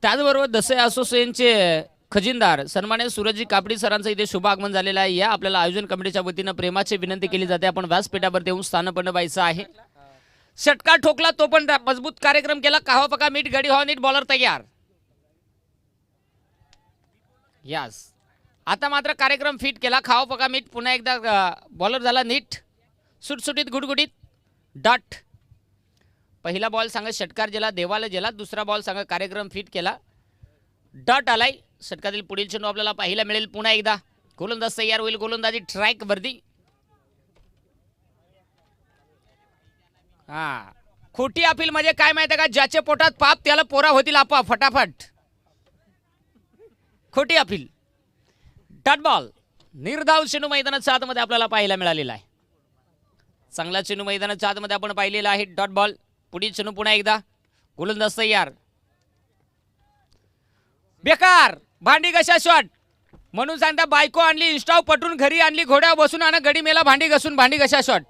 त्याचबरोबर दसई असोसिएशनचे खजिनदार सन्मान्य सूरजजी कापडी सरांचं इथे शुभ आगमन झालेलं आहे. या आपल्याला आयोजन कमिटीच्या वतीनं प्रेमाची विनंती केली जाते, आपण व्यासपीठावर येऊन स्थानपन्न व्हायचं आहे. षटकार ठोकला, तो पण मजबूत कार्यक्रम केला. काहो पका मीठ, गडी हो नीट, बॉलर तयार. यस, आता मात्र कार्यक्रम फिट केला. खाओ पका मीठ, पुन्हा एकदा बॉलर झाला नीट, सुटसुटीत गुडगुडीत डॉट. पहिला बॉल सांगा षटकार गेला, देवाला गेला. दुसरा बॉल सांगा कार्यक्रम फिट केला, डॉट आलाय. षटकातील पुढील चेंडू आपल्याला पाहायला मिळेल. पुन्हा एकदा गोलंदाज तयार होईल, गोलंदाजी ट्रॅक वरती. खोटी अपील म्हणजे काय माहिती का, ज्याचे पोटात पाप त्याला पोरा होतील आपा फटाफट. खोटी अपील. Dot ball. निर्धाव चेंडू मैदानाच्या आतमध्ये आपल्याला पाहायला मिळालेला आहे. चांगला चेंडू मैदानाच्या आतमध्ये आपण पाहिलेला आहे. Dot ball. पुढील चेंडू पुन्हा एकदा, गोलंदाज तयार. बेकार भांडी कशा शॉट म्हणून सांगता, बायको आणली इंस्टाव पटून, घरी आणली घोड्या बसून, आणि गडी मेला भांडी घसून. भांडी कशा शॉट,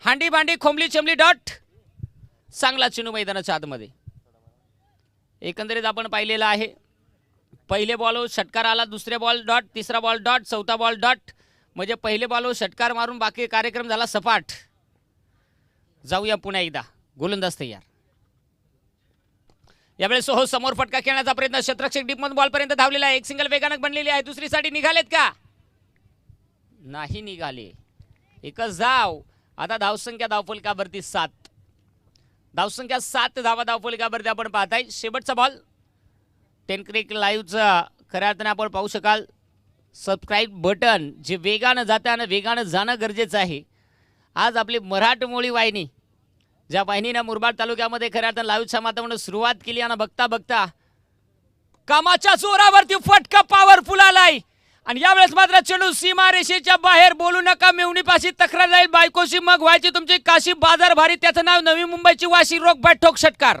हांडी भांडी खोंबली चेंबली डॉट. चांगला चेंडू मैदानाच्या आतमध्ये. एकंदरीत आपण पाहिलेला आहे. पहिले बॉल षटकार आला, दुसरे बॉल डॉट, तिसरा बॉल डॉट, चौथा बॉल डॉट. म्हणजे पहिले बॉल षटकार मारून बाकी कार्यक्रम झाला सपाट. जाऊया पुन्हा एकदा, गोलंदाज तयार. यावेळेस हो समोर फटका खेळण्याचा प्रयत्न, क्षेत्ररक्षक डीपमधून बॉलपर्यंत धावलेला आहे. एक सिंगल वेगानक बनलेली आहे. दुसरी साठी निघालेत का, नाही निघाले. एकच धाव. आता धावसंख्या धावफलकावरती 7. धावसंख्या 7 धावा धावफलकावरती आपण पाहताय. शेवटचा बॉल. 10 क्रिकेट लाईव्हचा खऱ्या अर्थाने आपण पाहू शकाल सबस्क्राईब बटन जे वेगानं जातं आणि वेगानं जाणं गरजेचं आहे. आज आपली मराठमोळी वाहिनी, ज्या वाहिनीनं मुरबाड तालुक्यामध्ये खऱ्या अर्थानं लाईव्हच्या माध्यमातून सुरुवात केली, आणि बघता बघता कामाच्या जोरावरती फटका पॉवरफुल आलाय. आणि यावेळेस मात्र चेंडू सीमारेषेच्या बाहेर. बोलू नका मेवणीपाशी तक्रार जाईल, बायकोशी मग व्हायची तुमची काशी बाजार भारी. त्याचं नाव नवी मुंबईची वाशी. रोख बॅट ठोक षटकार.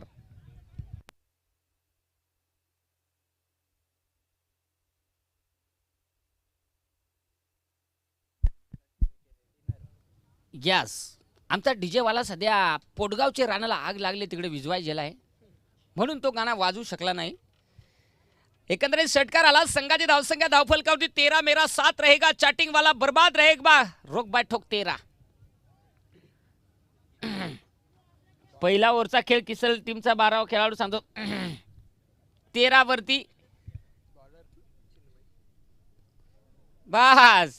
यस, आमचा डीजे वाला सध्या पोटगावचे रानाला आग लागली तिकडे विजवाय गेलाय, म्हणून तो गाणं वाजू शकला नाही. एकंदरीत षटकार आला. संघाची धावसंख्या धावफलकावरती 13 मेरा 7 रहेगा. चॅटिंग वाला बर्बाद रहेगा. रोक बाय ठोक 13. पहिला ओव्हरचा खेळ किसल टीमचा 12वा खेळाडू सांगतो 13 वरती. बस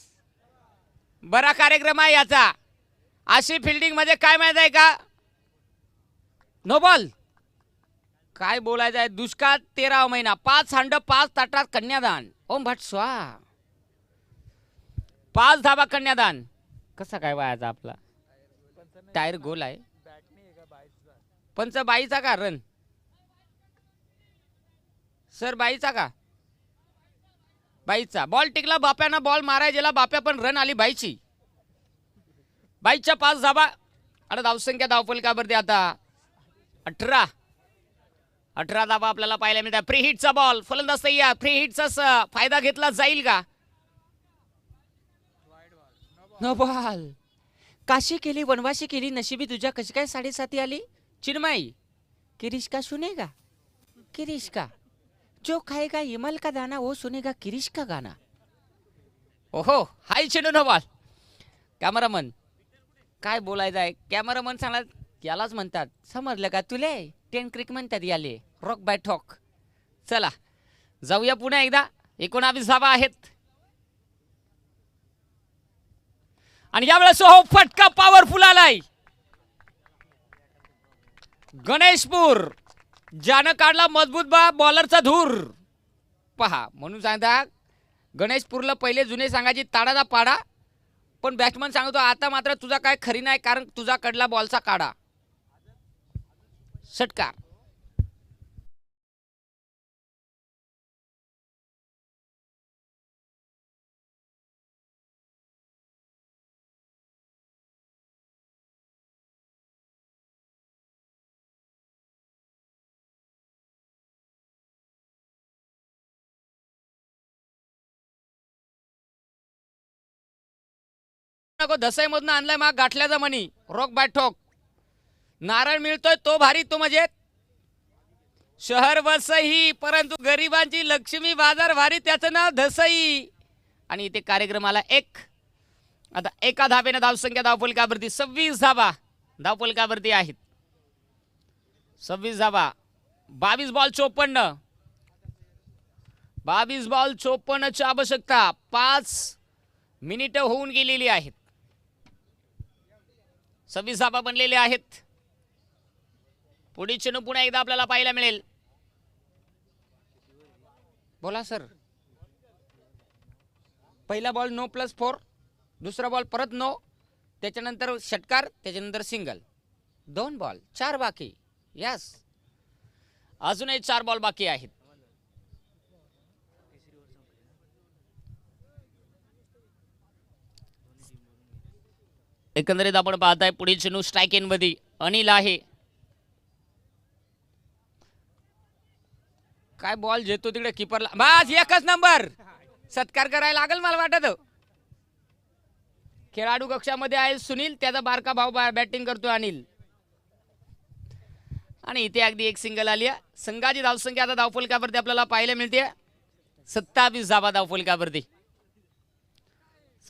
बरा कार्यक्रम आहे याचा. अशी फिल्डिंग मध्ये काय माहित आहे का, नो बॉल. काय बोलायचं आहे. दुष्काळ 13वा महिना. 5 हांड 5 ताटात कन्यादान. ओम भट स्वाहा. 5 धाबा कन्यादान. कसा काय व्हायचा आपला टायर गोल आहे. पंच बाईचा का रन सर, बाईचा का बाईचा बॉल टिकला. बाप्यानं बॉल माराय गेला. बाप्या पण रन आली बाईची. बाईच्या 5 धाबा आणि धावसंख्या धावफलकावरती आता 18 धाबा आपल्याला पाहायला मिळतात. फ्री हिटचा बॉल. फलंदाज तयार. फ्री हिटचा फायदा घेतला जाईल का. No ball. काशी केली वनवासी केली नशिबी तुझ्या कशी काय 7.5 आली. चिन्मय किरीश का सुनेगा किरीश का जो खाएगा इमल का दाना वो सुनेगा किरीश का गाना. ओहो हाय चेंडू नो बॉल. कॅमेरामन काय बोलायचं आहे. कॅमेरामन सांगला यालाच म्हणतात समजलं का तुले. 10 क्रिक म्हणतात याले. रॉक बाय ठॉक. चला जाऊया पुन्हा एकदा. 19 धावा आहेत आणि यावेळेस हो फटका पॉवरफुल आलाय. गणेशपूर ज्यानं काढला मजबूत बॉलरचा धूर. पहा म्हणून सांगता गणेशपूरला पहिले जुने सांगायची ताडाचा पाडा, पण बॅट्समन सांगतो आता मात्र तुझा काय खरी नाही, कारण तुझा कडला बॉलचा काढा. षटकार. नको दसईमधून आणलाय मग गाठल्याचा मनी. रॉक बाय ठोक. नारळ मिळतोय तो भारी तो म्हणजे शहर वसई, परंतु गरिबांची लक्ष्मी बाजार भारी त्याचं नाव धसई. आणि इथे कार्यक्रमाला आता एका धावेने धावसंख्या धावफलकावरती 26 धावा धावफलकावरती आहेत. 26 धावा. 22 बॉल 54. 22 बॉल 54ची आवश्यकता. 5 मिनिटं होऊन गेलेली आहेत. 26 धावा बनलेल्या आहेत. पुढील चेंडू पुन्हा एकदा आपल्याला पाहायला मिळेल. बोला सर. पहिला बॉल नो +4. दुसरा बॉल परत नो. त्याच्यानंतर षटकार. त्याच्यानंतर सिंगल. 2 बॉल 4 बाकी. यस अजूनही 4 बॉल बाकी आहेत. एकंदरीत आपण पाहताय पुढील चेंडू स्ट्राईक इन मध्ये अनिल आहे. काय बॉल जेतो तिकडे किपरला. बस एकच नंबर. सत्कार करायला लागेल मला वाटत. खेळाडू कक्षामध्ये आहे सुनील, त्याचा बारका भाऊ बॅटिंग करतो अनिल. आणि इथे अगदी एक सिंगल आली. संघाची धावसंख्या आता धावफलकावरती आपल्याला पाहायला मिळते 27 धावा धावफलकावरती.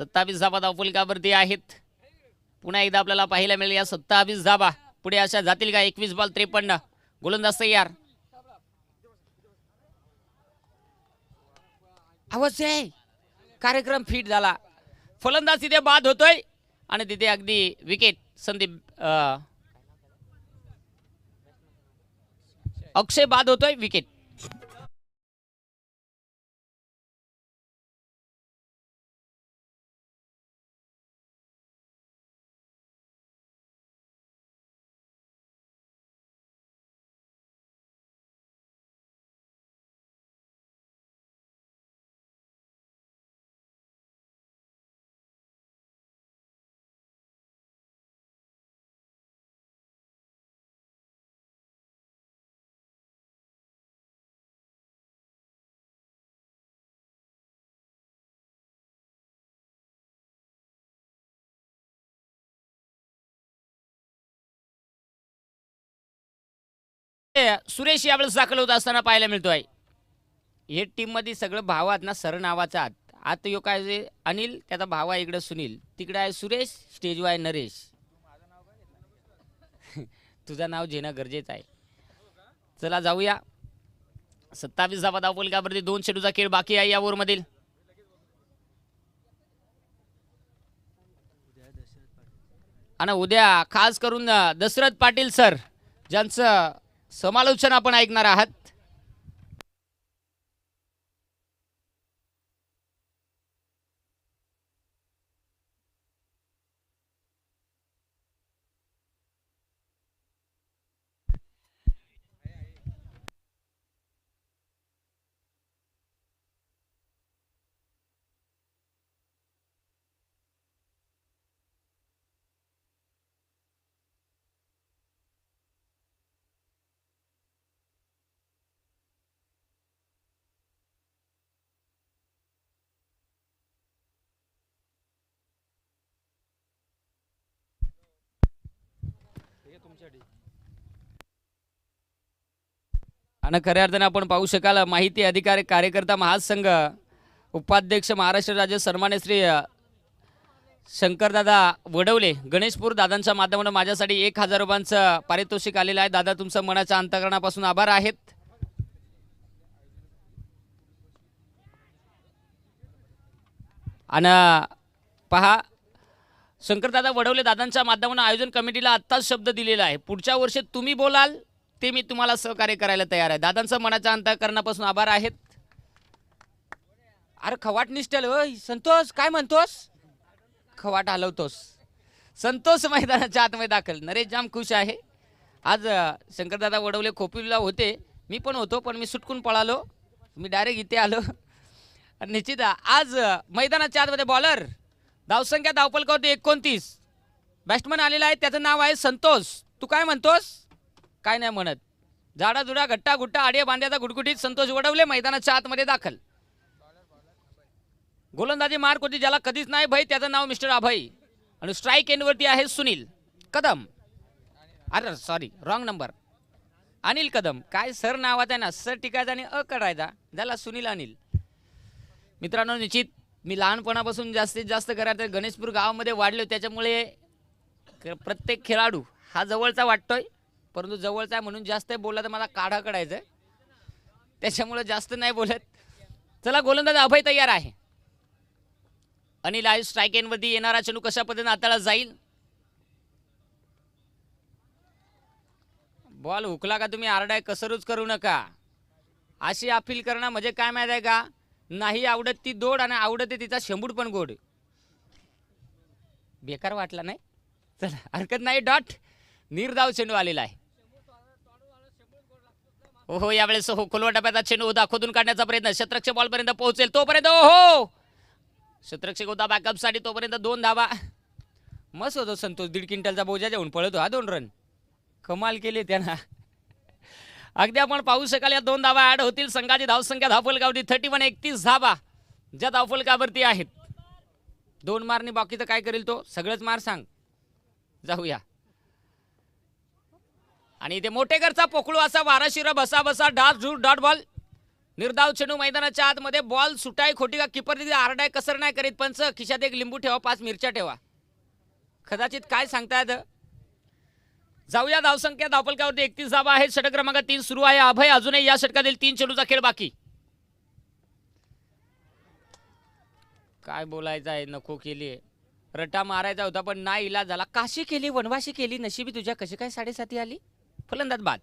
27 धावा धावफलकावरती आहेत. पुन्हा एकदा आपल्याला पाहायला मिळेल या 27 धावा पुढे अशा जातील का. 21 बॉल 53. गोलंदाज तयार. अवश्य कार्यक्रम फिट झाला. फलंदाज तिथे बाद होतोय आणि तिथे अगदी विकेट संदीप अक्षय बाद होतोय. विकेट सुरेश यावेळेस दाखल होत असताना पाहायला मिळतोय. हे टीम मध्ये सगळं भाव आहेत ना, सर नावाचा आत आता यो काय जे अनिल त्याचा भाव आहे, इकडे सुनील, तिकडे आहे सुरेश, स्टेजवर आहे नरेश. तुझं नाव घेणं गरजेचं आहे. चला जाऊया. 27 धावा धावफलकावरती 2 चेंडूचा खेळ बाकी आहे या ओव्हर मधील. आणि उद्या खास करून दशरथ पाटील सर ज्यांचं समालोचन आपण ऐकणार आहात. आणि खऱ्या अर्थाने आपण पाहू शकाल माहिती अधिकारी कार्यकर्ता महासंघ उपाध्यक्ष महाराष्ट्र राज्य सन्मान्य श्री शंकरदादा वडवले गणेशपूर दादांच्या माध्यमातून माझ्यासाठी 1000 रुपयांचं पारितोषिक आलेलं आहे. दादा तुमचं मनाच्या अंतःकरणापासून आभार आहेत. आणि पहा शंकरदादा वडवले दादांच्या माध्यमातून आयोजन कमिटीला आत्ताच शब्द दिलेला आहे, पुढच्या वर्षी तुम्ही बोलाल ते मी तुम्हाला सहकार्य करायला तयार आहे. दादांचं मनाच्या अंतःकरणापासून आभार आहेत. अरे खवाट निष्ठल संतोष काय म्हणतोस, खवाट हलवतोस. संतोष मैदानाच्या आतमध्ये दाखल. नरेश जाम खुश आहे. आज शंकरदादा वडवले खोपिवलीला होते, मी पण होतो, पण मी सुटकून पळालो, मी डायरेक्ट इथे आलो. निश्चित आज मैदानाच्या आतमध्ये बॉलर धावसंख्या धावफलकावरती 29 बॅट्समन आलेला आहे, त्याचं नाव आहे संतोष. तू काय म्हणतोस, काय नाही म्हणत. झाडा जुडा गट्टा गुट्टा आडिया बांध्याचा गुटगुटीत संतोष वडवले मैदानाच्या आतमध्ये दाखल. गोलंदाजी मार्क होती ज्याला कधीच नाही भय, त्याचं नाव मिस्टर अभय. आणि स्ट्राईक एंडवरती आहे सुनील कदम. अरे sorry wrong number, Anil Kadam. काय सर नावाचा आहे ना, सर टिकायचा आणि अ करायचा, झाला सुनील अनिल. मित्रांनो निश्चित मी लहानपणापासून जास्तीत जास्त करायचं गणेशपूर गावामध्ये वाढलो, त्याच्यामुळे प्रत्येक खेळाडू हा जवळचा वाटतोय, परंतु जवळचा आहे म्हणून जास्त बोलला तर मला काढा काढायचं, त्याच्यामुळे जास्त नाही बोलत. चला गोलंदाज अभय तयार आहे. अनिल आहे स्ट्राईक एंडवरती. येणारा चेंडू कशा पद्धतीने हाताळला जाईल. बॉल हुकला का तुम्ही आरडाय कसरूच करू नका, अशी अपील करणं म्हणजे काय माहिती आहे का, नाही आवडत ती दोड आणि आवडते तिचा शेंबूड पण गोड. बेकार वाटला नाही, चला हरकत नाही. डॉट निर्धाव चेंडू आलेला आहे. हो यावेळेस हो खोलवा टप्प्याचा चेंडू होता, खोदून काढण्याचा प्रयत्न, शतरक्ष बॉल पर्यंत पोहोचेल तोपर्यंत हो शतरक्षक होता बॅकअप साठी, तोपर्यंत 2 धावा. मस्त होतो संतोष, 1.5 क्विंटलचा बोजा जेवून पळतो हा. 2 रन कमाल केले त्यांना. अगदी आपण पाहू शकाल या 2 धावा ऍड होतील. संघाची धावसंख्या धावफलकावरती 31 धावा ज्या धावफलकावरती आहेत. 2 मारणी बाकी तर काय करेल तो, सगळंच मार सांग. जाऊया. आणि इथे मोठेकरचा पोकळू असा वाराशिरा बसा बसा डॉट झूर डॉट बॉल. निर्धाव चेंडू मैदानाच्या आतमध्ये. बॉल सुटाय खोटी का किपर तिथे आरडाय कसर नाही करीत. पंच खिशात 1 लिंबू ठेवा, 5 मिरच्या ठेवा, कदाचित काय सांगतायत. जाऊया. धावसंख्या धावफलकावरती 31 धावा आहेत. षटक क्रमांक 3 सुरू आहे. अभय अजूनही या षटकातील 3 चेंडूचा खेळ बाकी. काय बोलायचं आहे, नको केली, रटा मारायचा होता पण नाही इलाज झाला. काशी केली, वनवाशी केली, नशिबी तुझ्या कशी काय 7.5 आली. फलंदाज बाद.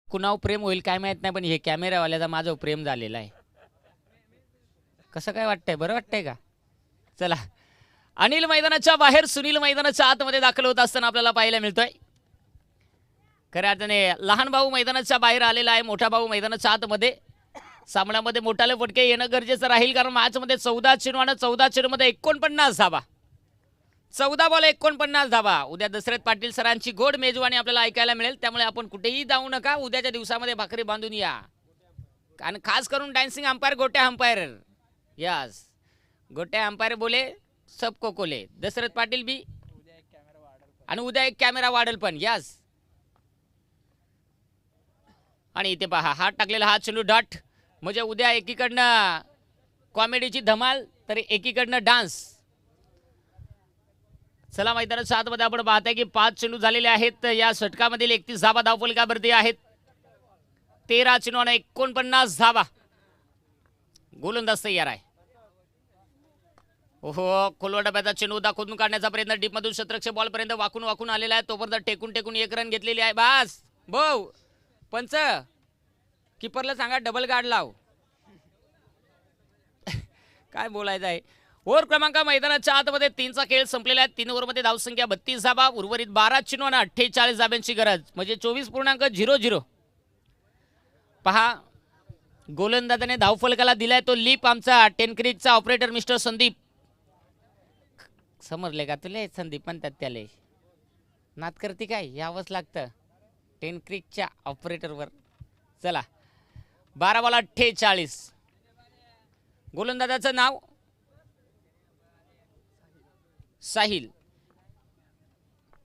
कुणावर प्रेम होईल काय माहित नाही, पण हे कॅमेरावाल्याचा माझं प्रेम झालेलं आहे. कसं काय वाटतंय, बरं वाटतंय का. चला अनिल मैदानाच्या बाहेर, सुनील मैदानाच्या आतमध्ये दाखल होत असताना आपल्याला पाहायला मिळतोय. खऱ्या अर्थाने लहान भाऊ मैदानाच्या बाहेर आलेला आहे, मोठा भाऊ मैदानाच्या आतमध्ये. सामन्यामध्ये मोठाले फटके येणं गरजेचं राहील, कारण मॅचमध्ये 14 चेंडू आणि 14 चेंडूमध्ये 49 धावा. 14 बॉल 49 धावा. उद्या दशरथ पाटील सरांची गोड मेजवानी आपल्याला ऐकायला मिळेल. त्यामुळे आपण कुठेही जाऊ नका. उद्याच्या दिवसामध्ये भाकरी बांधून या. आणि खास करून डान्सिंग अंपायर गोट्या अंपायर. यस, गोट्या अंपायर बोले सबको कोले. दशरथ पाटील बी आणि उद्या एक कॅमेरा वाढेल पण. यस, आणि इथे पहा हात टाकलेला हा चेंडू डॉट. म्हणजे उद्या एकीकडनं कॉमेडीची धमाल तर एकीकडनं डान्स. चला मैदानाच्या आतमध्ये आपण पाहताय की 5 चेंडू झालेले आहेत. या षटकामधील 31 धावा धावफलकावरती आहेत. 13 चेंडू आणि 49 धावा. गोलंदाज तयार आहे. ओहो, खोलवा डब्याचा चेंडू दाखवून काढण्याचा प्रयत्न. डीपमधून शतरक्ष बॉल पर्यंत वाकून वाकून आलेला आहे. तोपर्यंत टेकून टेकून 1 रन घेतलेली आहे. बास भाऊ पंच, किपरला सांगा डबल गार्ड लाव. काय बोलायचं आहे. ओव्हर क्रमांक मैदानाच्या आतमध्ये 3चा खेळ संपलेला आहे. 3 ओव्हरमध्ये धावसंख्या 32 धावा. उर्वरित 12 चेंडू आणि 48 धाब्यांची गरज. म्हणजे 24.00. पहा गोलंदाजाने धावफलकाला दिलाय तो लीप. आमचा टेनक्रिकचा ऑपरेटर मिस्टर संदीप. समजले का तुले? संदीप म्हणतात त्याले. नात करते काय? यावंच लागतं टेनक्रिकच्या ऑपरेटरवर. चला 12 बॉल 48. गोलंदाजाचं नाव साहिल.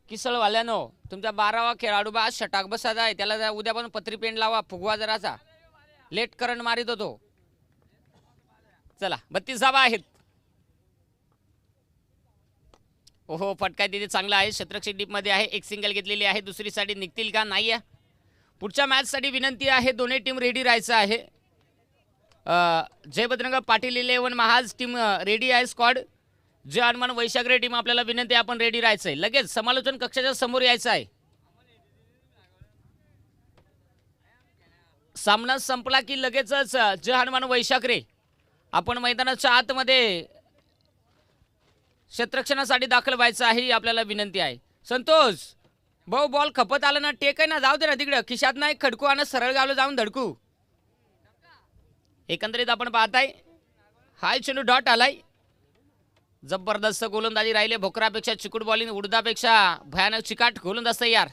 किसळवाल्यानो तुमचा 12वा खेळाडू बा षटाक बसायचा आहे. त्याला उद्या पण पत्री पेंट लावा. फुगवा जराचा. लेट करंट मारित होतो. चला 32 धावा आहेत. ओहो, फटका तिथे चांगला आहे. शतरक्षक डीप मध्ये आहे. एक सिंगल घेतलेली आहे. दुसरी साठी निघतील का? नाही आहे. पुढच्या मॅच साठी विनंती आहे. दोन्ही टीम रेडी राहायचं आहे. जय बजरंग पाटील 11 महाज टीम रेडी आहे. स्क्वॉड जय हनुमान वैशाग्रे टीम आपल्याला विनंती आहे आपण रेडी राहायचंय. लगेच समालोचन कक्षाच्या समोर यायचं आहे. सामना संपला की लगेचच जय हनुमान वैशाग्रे आपण मैदानाच्या आतमध्ये क्षेत्ररक्षणासाठी दाखल व्हायचं आहे. आपल्याला विनंती आहे. संतोष भाऊ बॉल खपत आला ना, टेक आहे ना, जाऊ दे ना तिकडं. खिशात नाही खडकू आणि सरळ गावला जाऊन धडकू. एकंदरीत आपण पाहताय हाय चेंडू डॉट आलाय. जबरदस्त गोलंदाजी राहिले. भोकरापेक्षा चिकूट बॉलिंग, उडदापेक्षा भयानक चिकाट गोलंदाज तयार.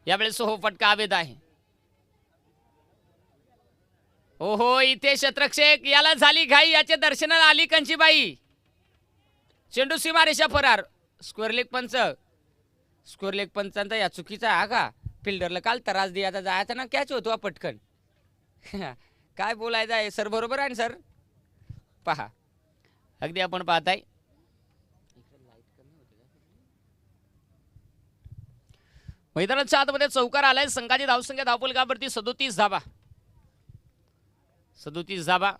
यावेळेस हो फटका अवैध आहे. ओहो, इथे शतरक्षक याला झाली घाई. याच्या दर्शनाला आली कंचीबाई. चेंडू सीमा रेषा फरार. स्क्वेअर लेग पंच. स्क्वेअर लेग पंचांचा या चुकीचा हा का? फिल्डरला काल त्रास द्यायचा जायचा ना, कॅच होतो पटकन. काय बोलायचं आहे सर? बरोबर आहे सर. पहा अगदी आपण पाहताय मैदानाच्या आतमध्ये चौकार आलाय. संघाची धावसंख्या धावफलकावरती 37 धावा. 37 धावा.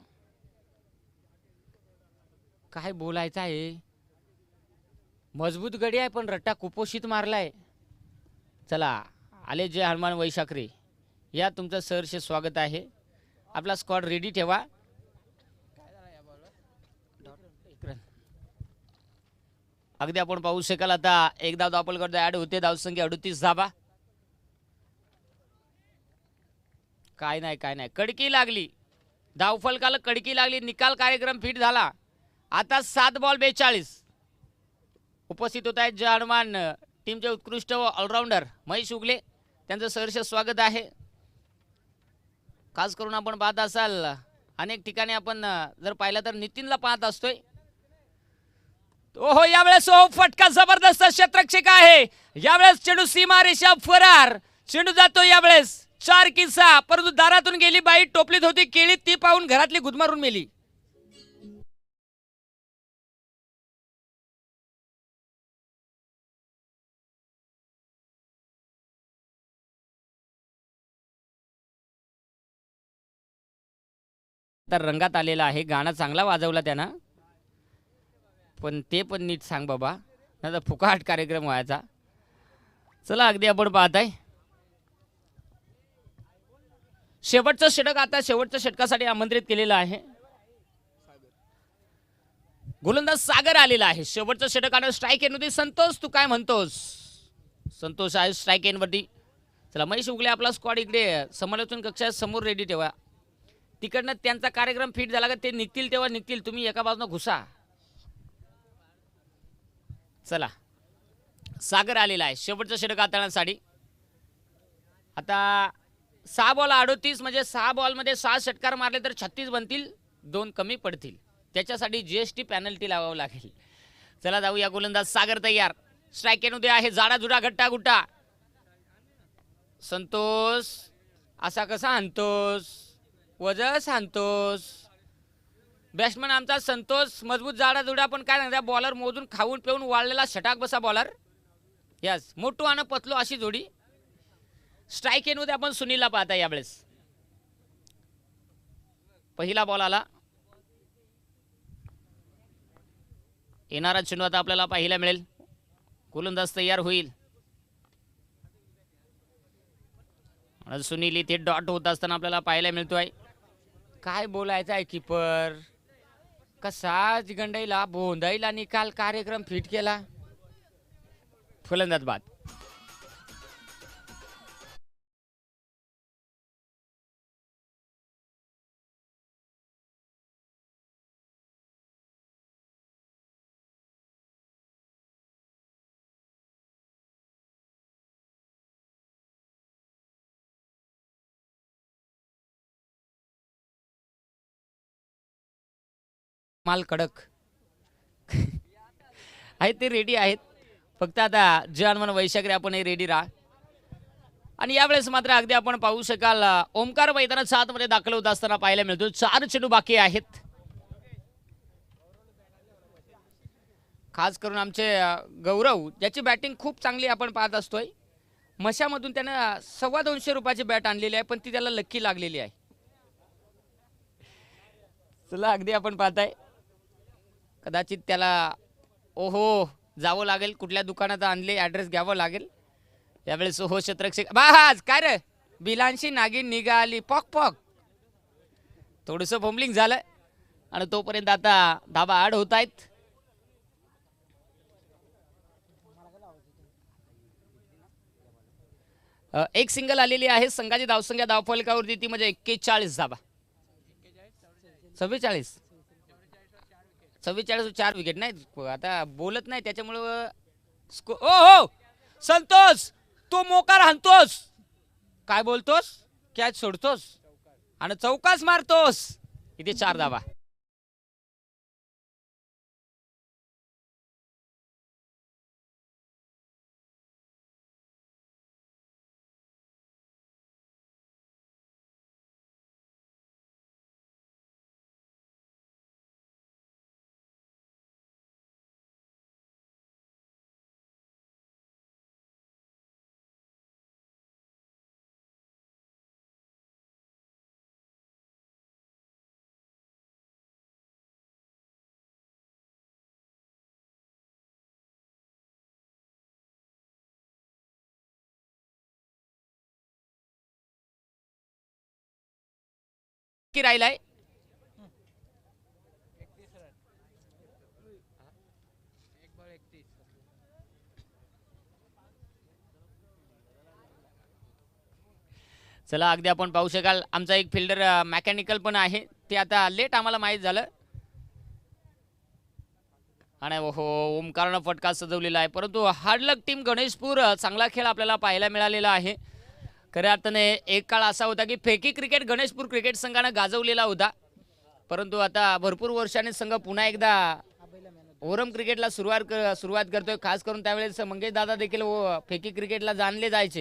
काय बोलायचं आहे. मजबूत गडी आहे पण रट्टा कुपोषित मारलाय. चला आले जय हनुमान वैशाखरे. या तुमचं सहर्ष स्वागत आहे. आपला स्क्वॉड रेडी ठेवा. अगदी आपण पाहू शकाल आता एक धाव धावफलकावर ऍड होते. धावसंख्या 38 धावा. काय नाही कडकी लागली. धावफलकाला कडकी लागली. निकाल कार्यक्रम फिट झाला. आता 7 बॉल 42. उपस्थित होत आहेत जय हनुमान टीमचे उत्कृष्ट व ऑलराऊंडर महेश उगले. त्यांचं सहर्ष स्वागत आहे. खास करून आपण पाहत असाल अनेक ठिकाणी आपण जर पाहिलं तर नितीनला पाहत असतोय. ओहो, यावेळेस फटका जबरदस्त क्षेत्ररक्षक आहे. यावेळेस चेंडू सीमा रेषा फरार. चेंडू जातो यावेळेस 4 की 6. परंतु दारातून गेली बाई. टोपलीत होती केळी ती पाहून घरातली गुदमारून मेली. तर रंगात आलेला आहे. गाणं चांगला वाजवला त्यानं, पण ते पण नीट सांग बाबा, नाही तर फुकाट कार्यक्रम व्हायचा. चला अगदी आपण पाहताय शेवटचं षटक. आता शेवटच्या षटकासाठी आमंत्रित केलेलं आहे. गोलंदाज सागर आलेला आहे. शेवटचं षटक आणि स्ट्राईक एनवरती. संतोष तू काय म्हणतोस? संतोष आहे स्ट्राईक एनवरती. चला महेश उगले आपला स्क्वॉड इकडे समालोचन कक्षात समोर रेडी ठेवा. तिकडनं त्यांचा कार्यक्रम फिट झाला का ते निघतील तेव्हा निघतील. तुम्ही एका बाजूने घुसा. चला सागर आलेला आहे शेवटचं षटक हाताळण्यासाठी. आता 6 बॉल 38 म्हणजे 6 बॉलमध्ये 6 षटकार मारले तर 36 बनतील, 2 कमी पडतील. त्याच्यासाठी GST पेनल्टी लावावं लागेल. चला जाऊया. गोलंदाज सागर तयार. स्ट्राईक मध्ये आहे. जाडा जुडा घट्टा गुट्टा. संतोष असा कसा आणतोस, वजस आणतोस. बॅट्समन आमचा संतोष मजबूत जाडा जुडा, पण काय सांगता बॉलर मोजून खाऊन पिऊन वाळलेला षटाक बसा बॉलर. यस, मोठू आणि पतलो अशी जोडी. स्ट्राईक मध्ये आपण सुनीलला पाहता यावेळेस. पहिला बॉल आला. येणारा चेंडू आता आपल्याला पाहायला मिळेल. गोलंदाज तयार होईल. सुनील इथे डॉट होत असताना आपल्याला पाहायला मिळतोय. काय बोलायचं आहे कीपर, कसा जिगंडाईला बोंदाईला निकाल कार्यक्रम फिट केला. फलंदाज बाद. माल कडक आहेत, ते रेडी आहेत. फक्त आता जे हनुमान वैशाखरे आपण हे रेडी राहा. आणि यावेळेस मात्र अगदी आपण पाहू शकाल ओमकार मैदानात 7 मध्ये दाखल होत असताना पाहायला मिळतो. 4 चेंडू बाकी आहेत. खास करून आमचे गौरव ज्याची बॅटिंग खूप चांगली आपण पाहत असतोय. मशामधून त्यानं 225 रुपयाची बॅट आणलेली आहे, पण ती त्याला लक्की लागलेली आहे. चला अगदी आपण पाहताय. कदाचित त्याला ओहो जावं लागेल, कुठल्या दुकानात आणले ॲड्रेस घ्यावं लागेल. यावेळेस ओहो शतरक्षक बाज काय रे बिलांशी नागिन निघाली पॉक पॉक. थोडंसं फॉम्बलिंग झालं आणि तोपर्यंत आता धाबा आड होत आहेत. एक सिंगल आलेली आहे. संघाची धावसंख्या धावफलकावरती ती म्हणजे 41 धाबा. 44 4 विकेट नाही. आता बोलत नाही त्याच्यामुळं ओ हो संतोष तो मोकार हाणतोस, काय बोलतोस, कॅच सोडतोस आणि चौकास मारतोस. इथे 4 धाबा. की राहिलाय. चला अगदी आपण पाहू शकाल आमचा एक फिल्डर मेकॅनिकल पण आहे. ते आता लेट आम्हाला माहीत झालं. आणि हो ओमकारनं फटका सजवलेला आहे. परंतु हार्डलक टीम गणेशपूर चांगला खेळ आपल्याला पाहायला मिळालेला आहे. खऱ्या अर्थाने एक काळ असा होता की फेकी क्रिकेट गणेशपूर क्रिकेट संघानं गाजवलेला होता. परंतु आता भरपूर वर्षांनी संघ पुन्हा एकदा ओरम क्रिकेटला सुरुवात करतोय. खास करून त्यावेळेस मंगेश दादा देखील फेकी क्रिकेटला जाणले जायचे.